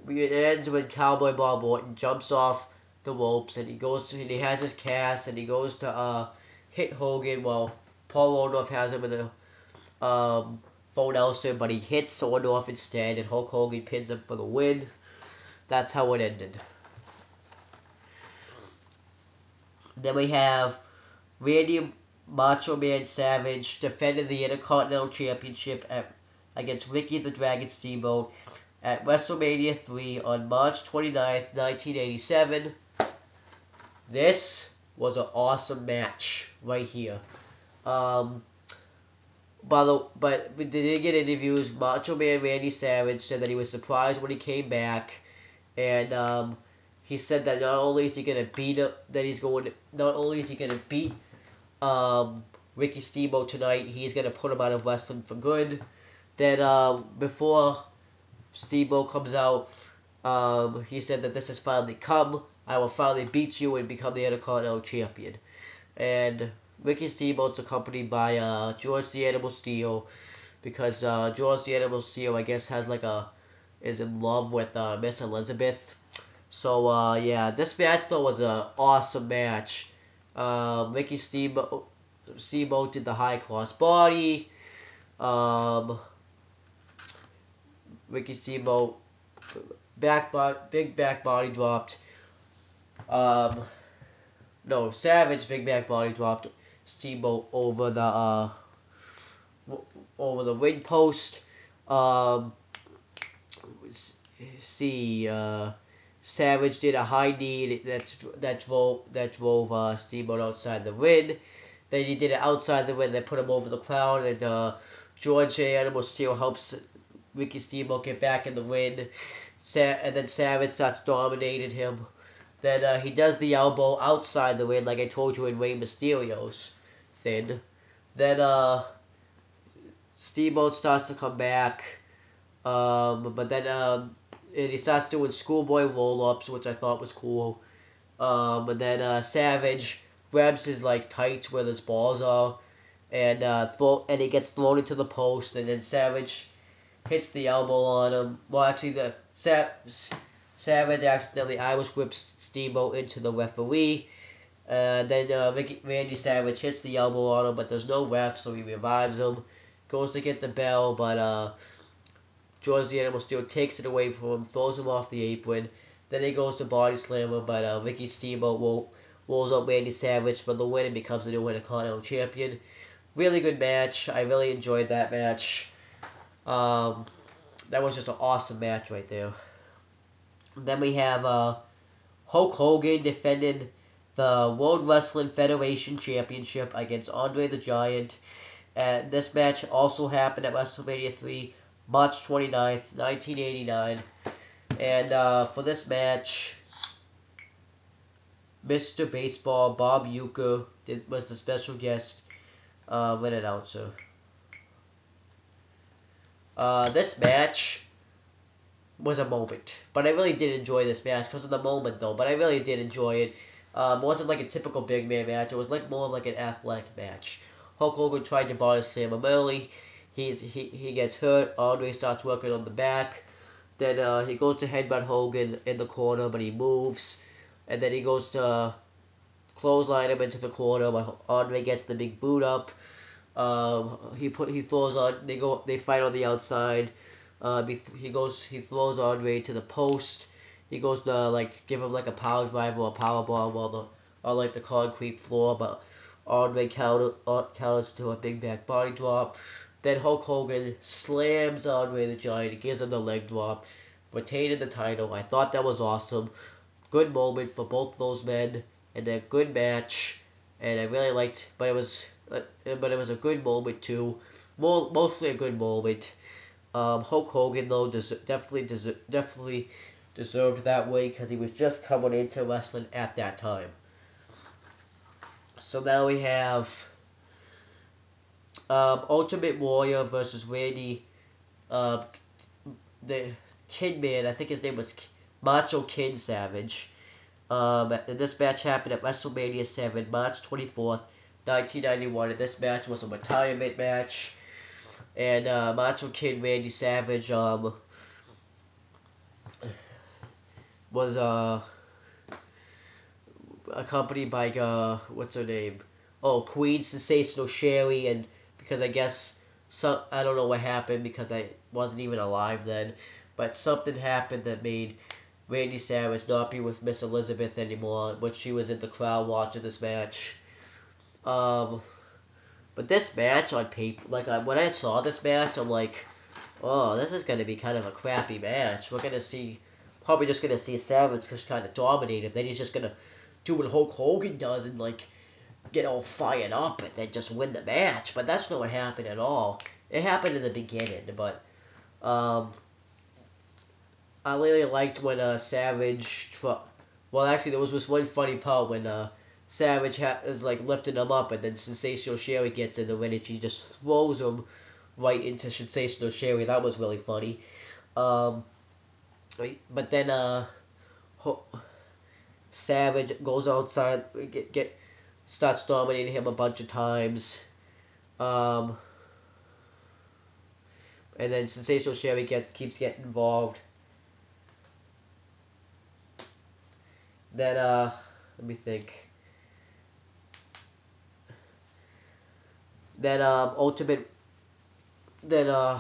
it ends when Cowboy Bob Orton jumps off the ropes and he has his cast and he goes to hit Hogan while Paul Orndorff has him in the phone elser, but he hits Orndorff instead and Hulk Hogan pins him for the win. That's how it ended. Then we have Randy Macho Man Savage defended the Intercontinental Championship against Ricky the Dragon Steamboat at WrestleMania 3 on March 29th, 1987. This was an awesome match right here. But we didn't get interviews. Macho Man Randy Savage said that he was surprised when he came back, and he said that not only is he gonna beat Ricky Steamboat tonight, he's gonna put him out of wrestling for good. Then before Steamboat comes out, he said that this has finally come. I will finally beat you and become the Intercontinental Champion. And Ricky Steamboat's accompanied by George the Animal Steel, because George the Animal Steel, I guess, is in love with Miss Elizabeth. So yeah, this match though was an awesome match. Ricky Steamboat did the high cross body. Ricky Steamboat big back body dropped. No, Savage big back body dropped Steamboat over the ring post. Savage did a high knee that drove Steamboat outside the ring. Then he did it outside the ring. They put him over the crowd, and George the Animal Steel helps Ricky Steamboat get back in the ring. And then Savage starts dominating him. Then he does the elbow outside the ring, like I told you in Rey Mysterio's thing. Then Steamboat starts to come back, but then and he starts doing schoolboy roll-ups, which I thought was cool. But then Savage grabs his tights where his balls are, and he gets thrown into the post, and then Savage hits the elbow on him. Well, actually, Savage accidentally Irish whips Steamboat into the referee. Then Randy Savage hits the elbow on him, but there's no ref, so he revives him. Goes to get the bell, but George the Animal Steel takes it away from him, throws him off the apron. Then he goes to body slam him, but Ricky Steamboat rolls up Randy Savage for the win and becomes the new Intercontinental Champion. Really good match. I really enjoyed that match. That was just an awesome match right there. Then we have Hulk Hogan defending the World Wrestling Federation Championship against Andre the Giant. This match also happened at WrestleMania 3, March 29th, 1989. And for this match, Mr. Baseball Bob Uecker was the special guest ring announcer. This match was a moment, but I really did enjoy this match because of the moment, though. But I really did enjoy it. It wasn't like a typical big man match. It was more like an athletic match. Hulk Hogan tried to body slam him early. He gets hurt. Andre starts working on the back. Then he goes to headbutt Hogan in the corner, but he moves. And then he goes to clothesline him into the corner, but Andre gets the big boot up. He throws on. They fight on the outside. He throws Andre to the post. He goes to give him a power drive or a power bomb on the concrete floor, but Andre counters to a big back body drop. Then Hulk Hogan slams Andre the Giant, gives him the leg drop, retaining the title. I thought that was awesome. Good moment for both those men, and a good match. And I really liked, but it was a good moment too. Mostly a good moment. Hulk Hogan though definitely deserved that way because he was just coming into wrestling at that time. So now we have Ultimate Warrior versus Randy, the Kid Man. I think his name was Macho Kid Savage. This match happened at WrestleMania 7, March 24th, 1991. And this match was a retirement match. And Macho Kid Randy Savage was accompanied by what's her name? Oh, Queen Sensational Sherry, and because I guess I don't know what happened because I wasn't even alive then, but something happened that made Randy Savage not be with Miss Elizabeth anymore, but she was in the crowd watching this match. Um, but this match on paper, like when I saw this match, I'm like, oh, this is gonna be kind of a crappy match. We're gonna see, probably just gonna see Savage just kind of dominate him. Then he's just gonna do what Hulk Hogan does and like get all fired up and then just win the match. But that's not what happened at all. It happened in the beginning, but I really liked when Savage. Well, actually, there was this one funny part when Savage is like lifting him up, and then Sensational Sherry gets in the ring, and she just throws him right into Sensational Sherry. That was really funny. Um, but then Savage goes outside, starts dominating him a bunch of times. Um, and then Sensational Sherry keeps getting involved. Then let me think. Then Ultimate. Then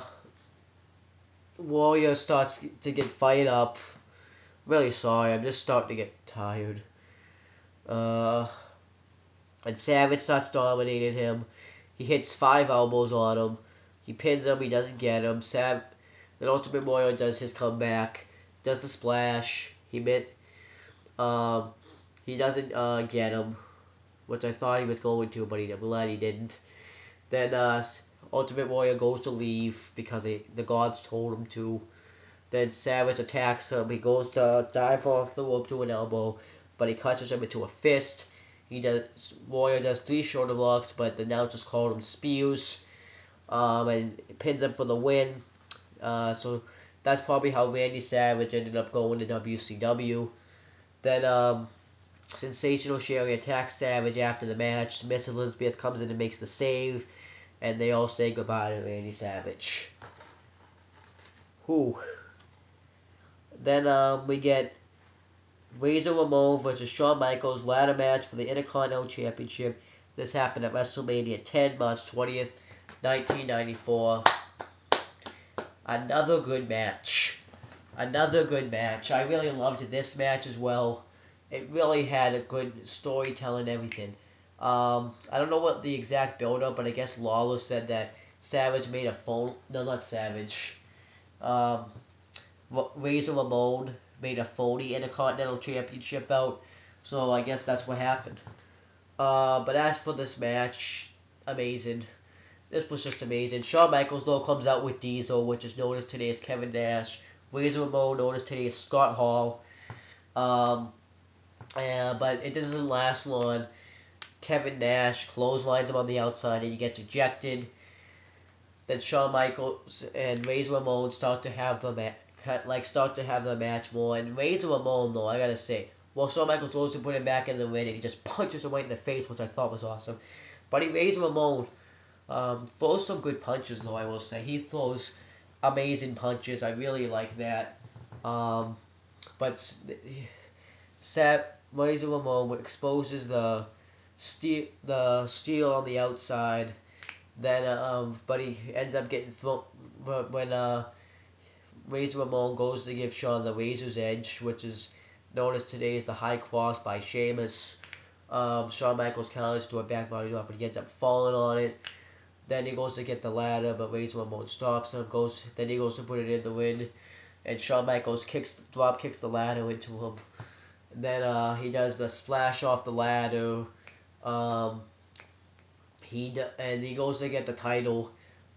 Warrior starts to get fired up. Really sorry, I'm just starting to get tired. And Savage starts dominating him. He hits 5 elbows on him. He pins him. He doesn't get him. Then Ultimate Warrior does his comeback. Does the splash. He doesn't get him, which I thought he was going to, but I'm glad he didn't. Then Ultimate Warrior goes to leave because the gods told him to. Then Savage attacks him. He goes to dive off the rope to an elbow, but he catches him into a fist. Warrior does 3 shoulder blocks, but the announcers called him spears, and pins him for the win. So that's probably how Randy Savage ended up going to WCW. Then Sensational Sherry attacks Savage after the match. Miss Elizabeth comes in and makes the save, and they all say goodbye to Randy Savage. Whew. Then we get Razor Ramon versus Shawn Michaels ladder match for the Intercontinental Championship. This happened at WrestleMania 10, March 20th, 1994. Another good match. Another good match. I really loved this match as well. It really had a good storytelling and everything. I don't know what the exact build-up, but I guess Lawler said that Savage made a phone... No, not Savage. Razor Ramon made a phony Intercontinental Championship belt. So I guess that's what happened. But as for this match, amazing. This was just amazing. Shawn Michaels, though, comes out with Diesel, which is known as today as Kevin Nash. Razor Ramon, known as today as Scott Hall. But it doesn't last long. Kevin Nash clotheslines him on the outside and he gets ejected. Then Shawn Michaels and Razor Ramon start to have the match more. And Razor Ramon, though, I gotta say, well, Shawn Michaels goes to put him back in the ring and he just punches him right in the face, which I thought was awesome. But Razor Ramon throws some good punches, though, I will say. He throws amazing punches. I really like that. But Razor Ramon exposes the steel on the outside. Then, but he ends up getting thrown. But when Razor Ramon goes to give Shawn the Razor's Edge, which is known as today as the High Cross by Sheamus, Shawn Michaels counters to a back body drop, but he ends up falling on it. Then he goes to get the ladder, but Razor Ramon stops him. Then he goes to put it in the wind, and Shawn Michaels drop kicks the ladder into him. And then he does the splash off the ladder. He goes to get the title,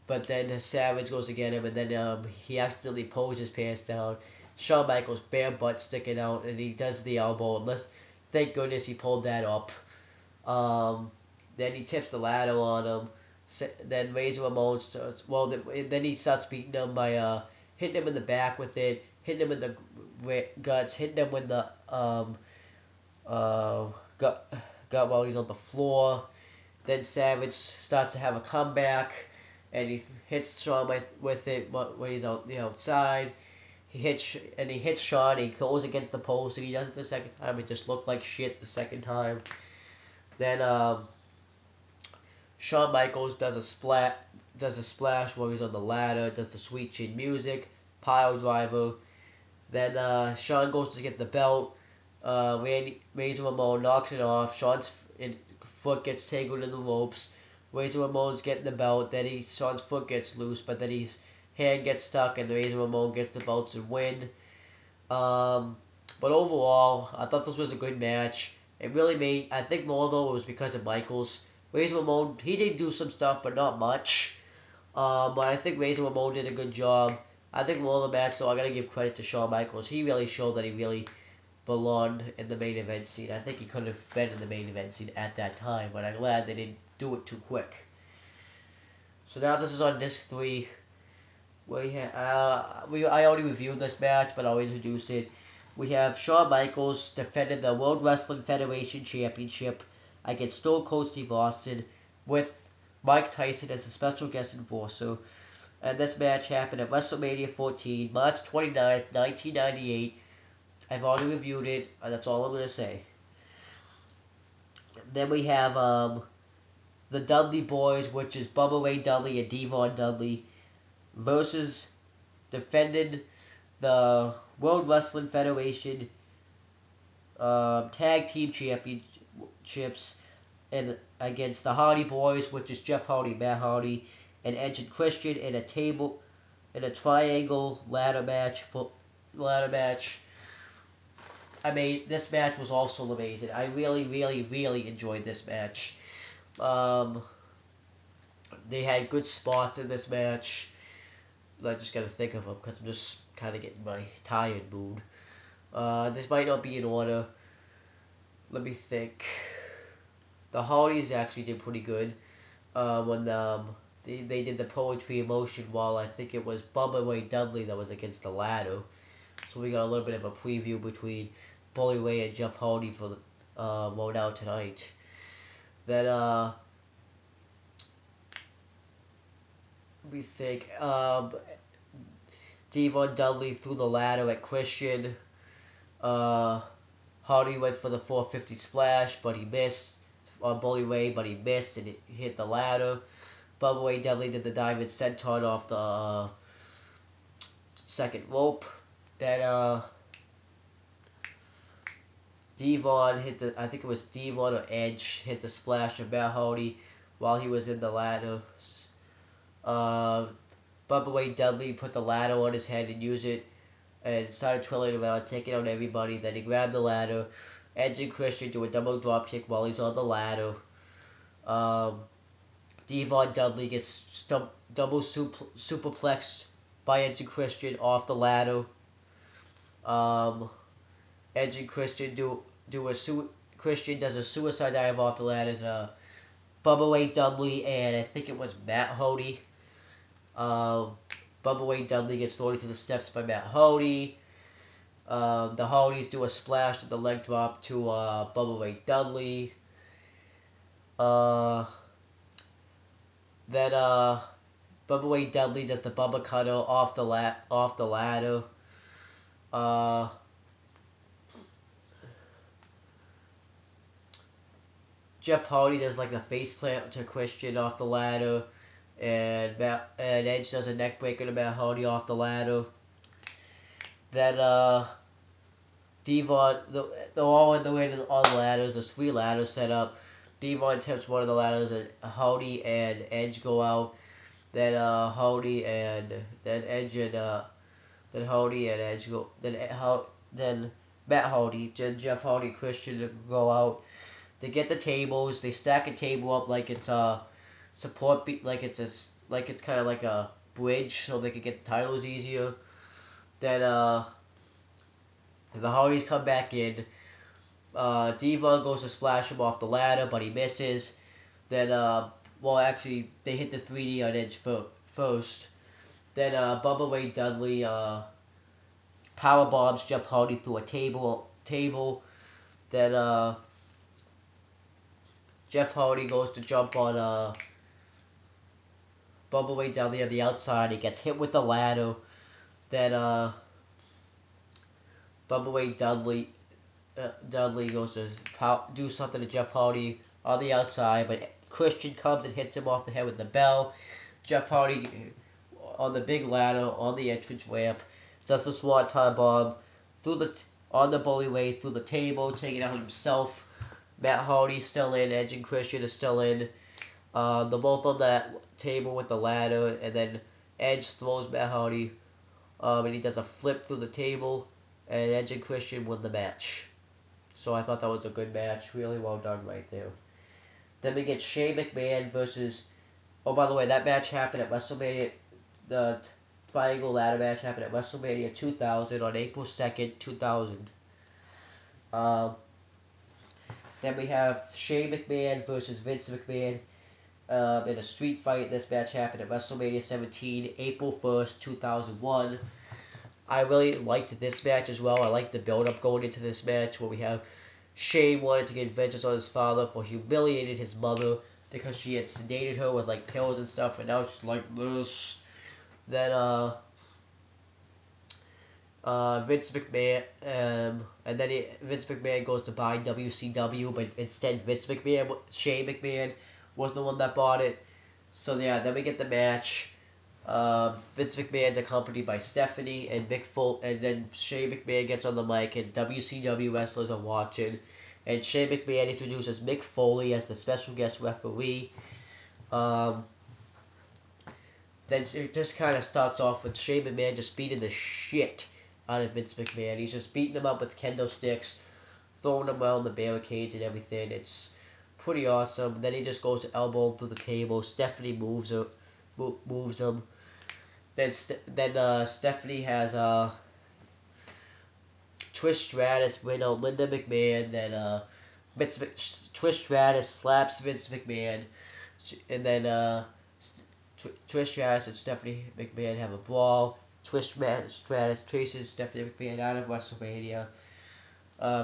but then Savage goes to get him, and then he accidentally pulls his pants down. Shawn Michaels bare butt sticking out, and he does the elbow. Thank goodness he pulled that up. Then he tips the ladder on him. Then Razor Ramon then he starts beating him by hitting him in the back with it, hitting him in the guts, hitting him with the gut while he's on the floor. Then Savage starts to have a comeback, and he hits Shawn with it when he's out the outside. he hits Shawn. He goes against the post, and he does it the second time. It just looked like shit the second time. Then Shawn Michaels does a splash while he's on the ladder. Does the sweet chin music, pile driver. Then Shawn goes to get the belt. Razor Ramon knocks it off. Shawn's foot gets tangled in the ropes. Razor Ramon's getting the belt. Then Shawn's foot gets loose, but then his hand gets stuck, and Razor Ramon gets the belts and win. But overall, I thought this was a good match. It really made, I think more though, it was because of Michaels. Razor Ramon, he did do some stuff, but not much. But I think Razor Ramon did a good job. I think more of the match, though, I gotta give credit to Shawn Michaels. He really showed that he really belonged in the main event scene. I think he could have been in the main event scene at that time, but I'm glad they didn't do it too quick. So now this is on disc 3. I already reviewed this match, but I'll introduce it. We have Shawn Michaels defending the World Wrestling Federation Championship against Stone Cold Steve Austin with Mike Tyson as a special guest enforcer. And this match happened at WrestleMania 14, March 29th, 1998. I've already reviewed it, and that's all I'm going to say. Then we have the Dudley Boyz, which is Bubba Ray Dudley and Devon Dudley, versus defending the World Wrestling Federation Tag Team Championships and against the Hardy Boys, which is Jeff Hardy, Matt Hardy, and Edge and Christian in a triangle ladder match. I mean, this match was also amazing. I really, really, really enjoyed this match. They had good spots in this match. I just gotta think of them because I'm just kind of getting my tired mood. This might not be in order. Let me think. The Hardys actually did pretty good when they did the poetry emotion while I think it was Bubba Ray Dudley that was against the ladder. So we got a little bit of a preview between Bully Ray and Jeff Hardy for the Roll Out Tonight. Then we think Devon Dudley threw the ladder at Christian. Hardy went for the 450 splash, but he missed on Bully Ray, but he missed and it hit the ladder. Bubba Ray Dudley did the diamond senton off the second rope. Then Devon hit the, I think it was Devon or Edge, hit the splash of Matt Hardy while he was in the ladder. Bubba Ray Dudley put the ladder on his head and used it and started twirling around, taking out everybody. Then he grabbed the ladder. Edge and Christian do a double drop kick while he's on the ladder. Devon Dudley gets double superplexed by Edge and Christian off the ladder. Edge and Christian Christian does a suicide dive off the ladder to Bubba Ray Dudley and I think it was Matt Hardy. Bubba Ray Dudley gets thrown to the steps by Matt Hardy. The Hardys do a splash to the leg drop to Bubba Ray Dudley. Then Bubba Ray Dudley does the Bubba Cutter off the ladder. Jeff Hardy does like the faceplant to Christian off the ladder, and Edge does a neck breaker to Matt Hardy off the ladder. Then Devon, they're all in the way on the ladders. There's 3 ladders set up. Devon tips one of the ladders, and Hardy and Edge go out. Then Hardy and Edge go. Then Matt Hardy, Jeff Hardy, Christian go out. They get the tables. They stack a table up like it's a support, like it's kind of like a bridge, so they can get the titles easier. Then the Hardys come back in. Devon goes to splash him off the ladder, but he misses. Then, well, actually, they hit the 3D on Edge first. Then Bubba Ray Dudley power bombs Jeff Hardy through a table. Then Jeff Hardy goes to jump on Bubba Ray Dudley on the outside. He gets hit with the ladder. Then From the way Dudley goes to do something to Jeff Hardy on the outside, but Christian comes and hits him off the head with the bell. Jeff Hardy on the big ladder on the entrance ramp does the swanton bomb on the bully way through the table, taking out himself. Matt Hardy's still in, Edge and Christian is still in. They're both on that table with the ladder, and then Edge throws Matt Hardy, and he does a flip through the table, and Edge and Christian win the match. So I thought that was a good match. Really well done right there. Then we get Shane McMahon versus... Oh, by the way, that match happened at WrestleMania. The Triangle Ladder match happened at WrestleMania 2000 on April 2nd, 2000. Then we have Shane McMahon versus Vince McMahon in a street fight. This match happened at WrestleMania 17, April 1st, 2001. I really liked this match as well. I liked the build-up going into this match where we have Shane wanted to get vengeance on his father for humiliating his mother because she had sedated her with like pills and stuff, and now she's like this. Then Vince McMahon, and then Vince McMahon goes to buy WCW, but instead Shane McMahon was the one that bought it. So yeah, then we get the match. Vince McMahon's accompanied by Stephanie and and then Shane McMahon gets on the mic and WCW wrestlers are watching, and Shane McMahon introduces Mick Foley as the special guest referee. Then it just kind of starts off with Shane McMahon just beating the shit out of Vince McMahon. He's just beating him up with kendo sticks, throwing him around the barricades and everything. It's pretty awesome. Then he just goes to elbow him through the table. Stephanie moves him. Then Stephanie has Trish Stratus win out Linda McMahon. Then Trish Stratus slaps Vince McMahon, and then Trish Stratus and Stephanie McMahon have a brawl. Trish Stratus chases Stephanie McMahon out of WrestleMania.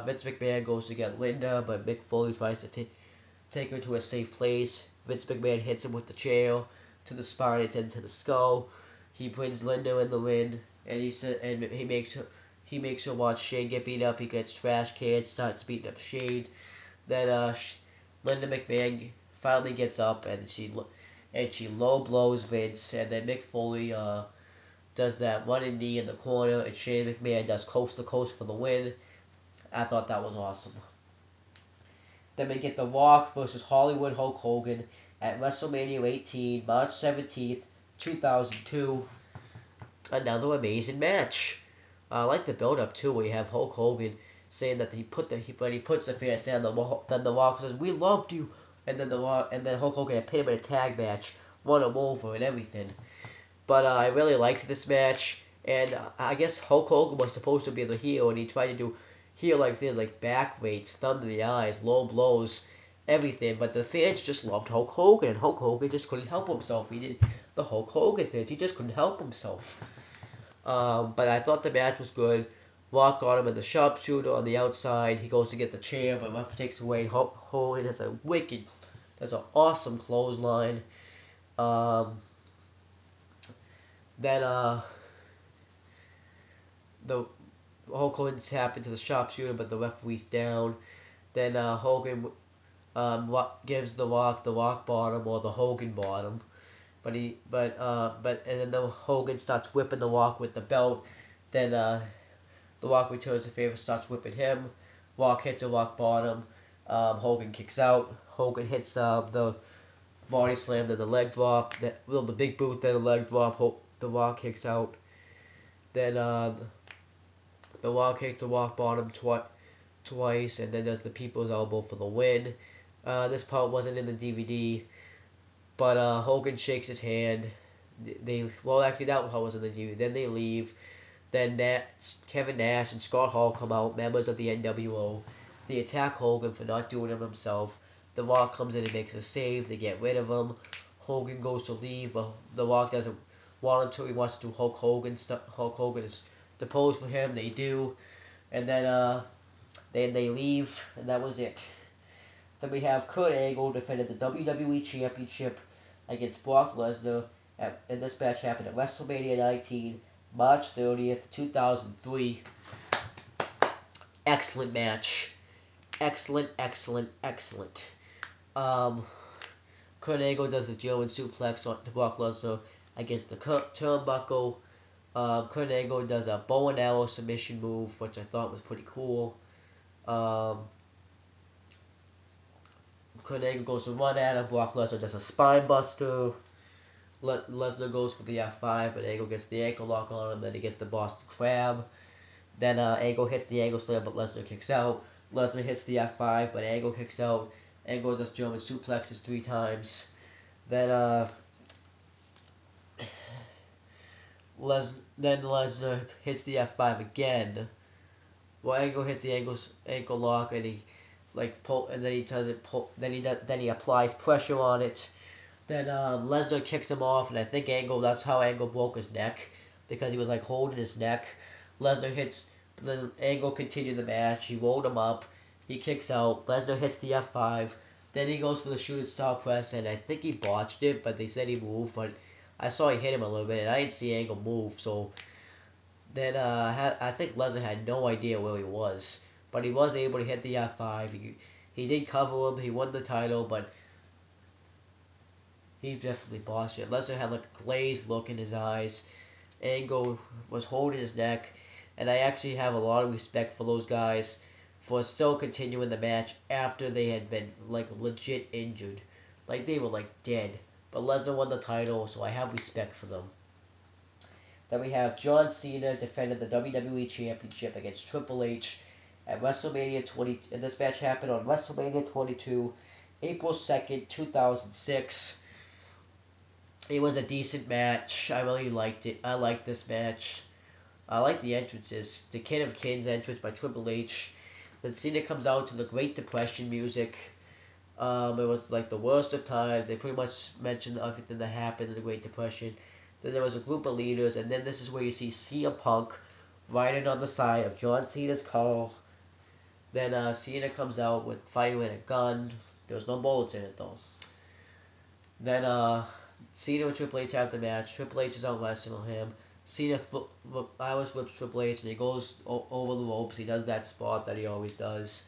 Vince McMahon goes to get Linda, but Mick Foley tries to take her to a safe place. Vince McMahon hits him with the chair to the spine and then to the skull. He brings Linda in the ring, and he makes her watch Shane get beat up. He gets trash cans, starts beating up Shane. Then Linda McMahon finally gets up, and she low blows Vince, and then Mick Foley does that running knee in the corner, and Shane McMahon does coast to coast for the win. I thought that was awesome. Then we get The Rock versus Hollywood Hulk Hogan at WrestleMania 18, March 17th, 2002. Another amazing match. I like the build-up too, where you have Hulk Hogan saying that he puts the fans down. Then The Rock says, "We loved you," and then Hulk Hogan had put him in a tag match, won him over and everything. But I really liked this match, and I guess Hulk Hogan was supposed to be the heel, and he tried to do heel-like things like back rates, thumb to the eyes, low blows, everything. But the fans just loved Hulk Hogan, and Hulk Hogan just couldn't help himself. He did the Hulk Hogan things. He just couldn't help himself. But I thought the match was good. Rock got him in the sharpshooter on the outside. He goes to get the chair, but ref takes away. Hulk Hogan has that's an awesome clothesline. Then the Hulk Hogan tapped into the sharpshooter, but the referee's down. Then Hogan gives the Rock bottom or the Hogan bottom, and then the Hogan starts whipping the Rock with the belt. Then the Rock returns the favor, starts whipping him. Rock hits a Rock bottom. Hogan kicks out. Hogan hits the body slam, then the leg drop. The big boot, then the leg drop. The Rock kicks out. Then the Rock hits the Rock bottom twice, and then does the people's elbow for the win. This part wasn't in the DVD, but Hogan shakes his hand. Actually that part was in the DVD. Then they leave. Then Kevin Nash and Scott Hall come out, members of the NWO. They attack Hogan for not doing it himself. The Rock comes in and makes a save. They get rid of him. Hogan goes to leave, but The Rock doesn't want him to. He wants to do Hulk Hogan stuff. Hulk Hogan is deposed for him. They do, and then they leave, and that was it. Then we have Kurt Angle defended the WWE Championship against Brock Lesnar, and this match happened at WrestleMania 19, March 30th, 2003. Excellent match. Excellent, excellent, excellent. Kurt Angle does the German suplex on to Brock Lesnar against the turnbuckle. Kurt Angle does a bow and arrow submission move, which I thought was pretty cool. Kurt Angle goes to run at him. Brock Lesnar does a spine buster. Lesnar goes for the F5, but Angle gets the ankle lock on him. Then he gets the Boston Crab. Then Angle hits the Angle Slam, but Lesnar kicks out. Lesnar hits the F5, but Angle kicks out. Angle does German suplexes 3 times. Then Lesnar hits the F5 again. Well, Angle hits the ankle lock, and he and then he does it. Then he applies pressure on it. Then Lesnar kicks him off, and I think that's how Angle broke his neck, because he was like holding his neck. Lesnar hits. Then Angle continued the match. He rolled him up. He kicks out. Lesnar hits the F5. Then he goes for the shooting star press, and I think he botched it, but they said he moved. But I saw he hit him a little bit, and I didn't see Angle move. So then I think Lesnar had no idea where he was, but he was able to hit the F5. He did cover him. He won the title, but he definitely botched it. Lesnar had like a glazed look in his eyes. Angle was holding his neck. And I actually have a lot of respect for those guys for still continuing the match after they had been like legit injured. Like they were like dead. But Lesnar won the title, so I have respect for them. Then we have John Cena defending the WWE Championship against Triple H at WrestleMania 20. And this match happened on WrestleMania 22, April 2nd, 2006. It was a decent match. I really liked it. I liked this match. I like the entrances. The King of Kings entrance by Triple H. Then Cena comes out to the Great Depression music. It was like the worst of times. They pretty much mentioned everything that happened in the Great Depression. Then there was a group of leaders, and then this is where you see CM Punk riding on the side of John Cena's car. Then Cena comes out fighting with a gun. There was no bullets in it though. Then Cena and Triple H have the match. Triple H is out wrestling him. Cena Irish whips Triple H, and he goes over the ropes. He does that spot that he always does.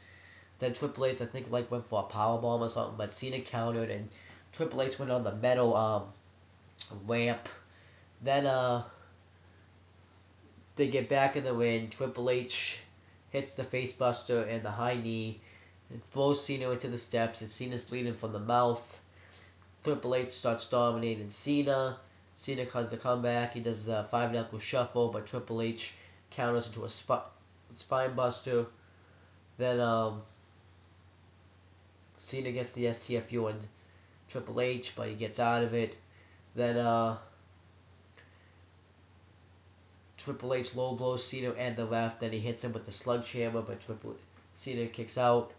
Then Triple H, I think, went for a powerbomb or something, but Cena countered, and Triple H went on the metal ramp. Then they get back in the ring. Triple H hits the facebuster and the high knee, and throws Cena into the steps, and Cena's bleeding from the mouth. Triple H starts dominating Cena. Cena has the comeback. He does the 5-knuckle shuffle, but Triple H counters into a spine buster. Then Cena gets the STFU on Triple H, but he gets out of it. Then Triple H low blows Cena and the ref. Then he hits him with the sledgehammer, but Cena kicks out.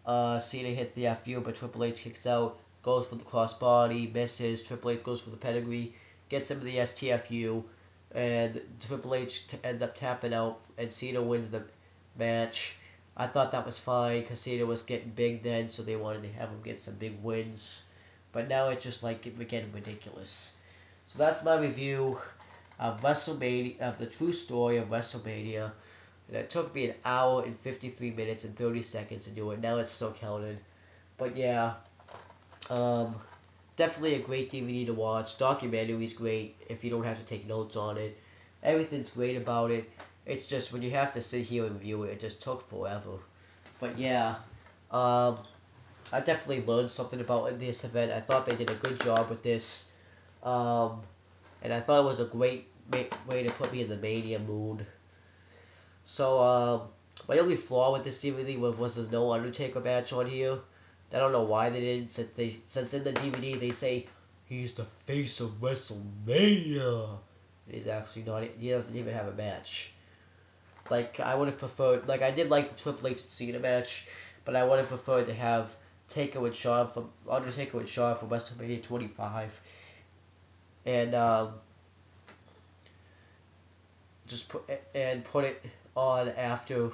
Cena hits the FU, but Triple H kicks out. Goes for the crossbody, misses. Triple H goes for the pedigree, gets him to the STFU, and Triple H ends up tapping out, and Cena wins the match. I thought that was fine because Cena was getting big then, so they wanted to have him get some big wins. But now it's just like getting ridiculous. So that's my review of WrestleMania, of the true story of WrestleMania. And it took me an hour and 53 minutes and 30 seconds to do it. Now it's still counted. But yeah. Definitely a great DVD to watch. Documentary's great if you don't have to take notes on it. Everything's great about it. It's just when you have to sit here and review it, it just took forever. But yeah, I definitely learned something about this event. I thought they did a good job with this. And I thought it was a great way to put me in the Mania mood. So, my only flaw with this DVD was there's no Undertaker match on here. I don't know why they didn't, since in the DVD they say he's the face of WrestleMania. He's actually not. He doesn't even have a match. Like I would have preferred. Like I did like the Triple H and Cena match, but I would have preferred to have Undertaker with Shawn from WrestleMania 25, and just put it on after.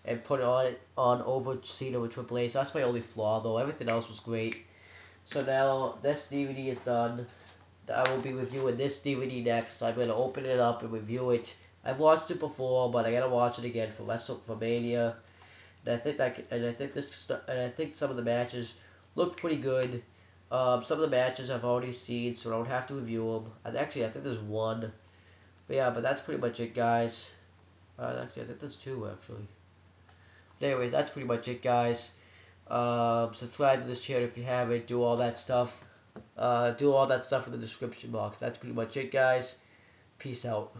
And put it on over Cena with Triple H. That's my only flaw, though. Everything else was great. So now this DVD is done. I will be reviewing this DVD next. I'm going to open it up and review it I've watched it before, but I gotta watch it again for Mania. And I think some of the matches look pretty good. Some of the matches I've already seen, so I don't have to review them. Actually, I think there's one. But yeah, but that's pretty much it, guys. Actually, I think there's two, actually. But anyways, that's pretty much it, guys. Subscribe to this channel if you haven't. Do all that stuff. Do all that stuff in the description box. That's pretty much it, guys. Peace out.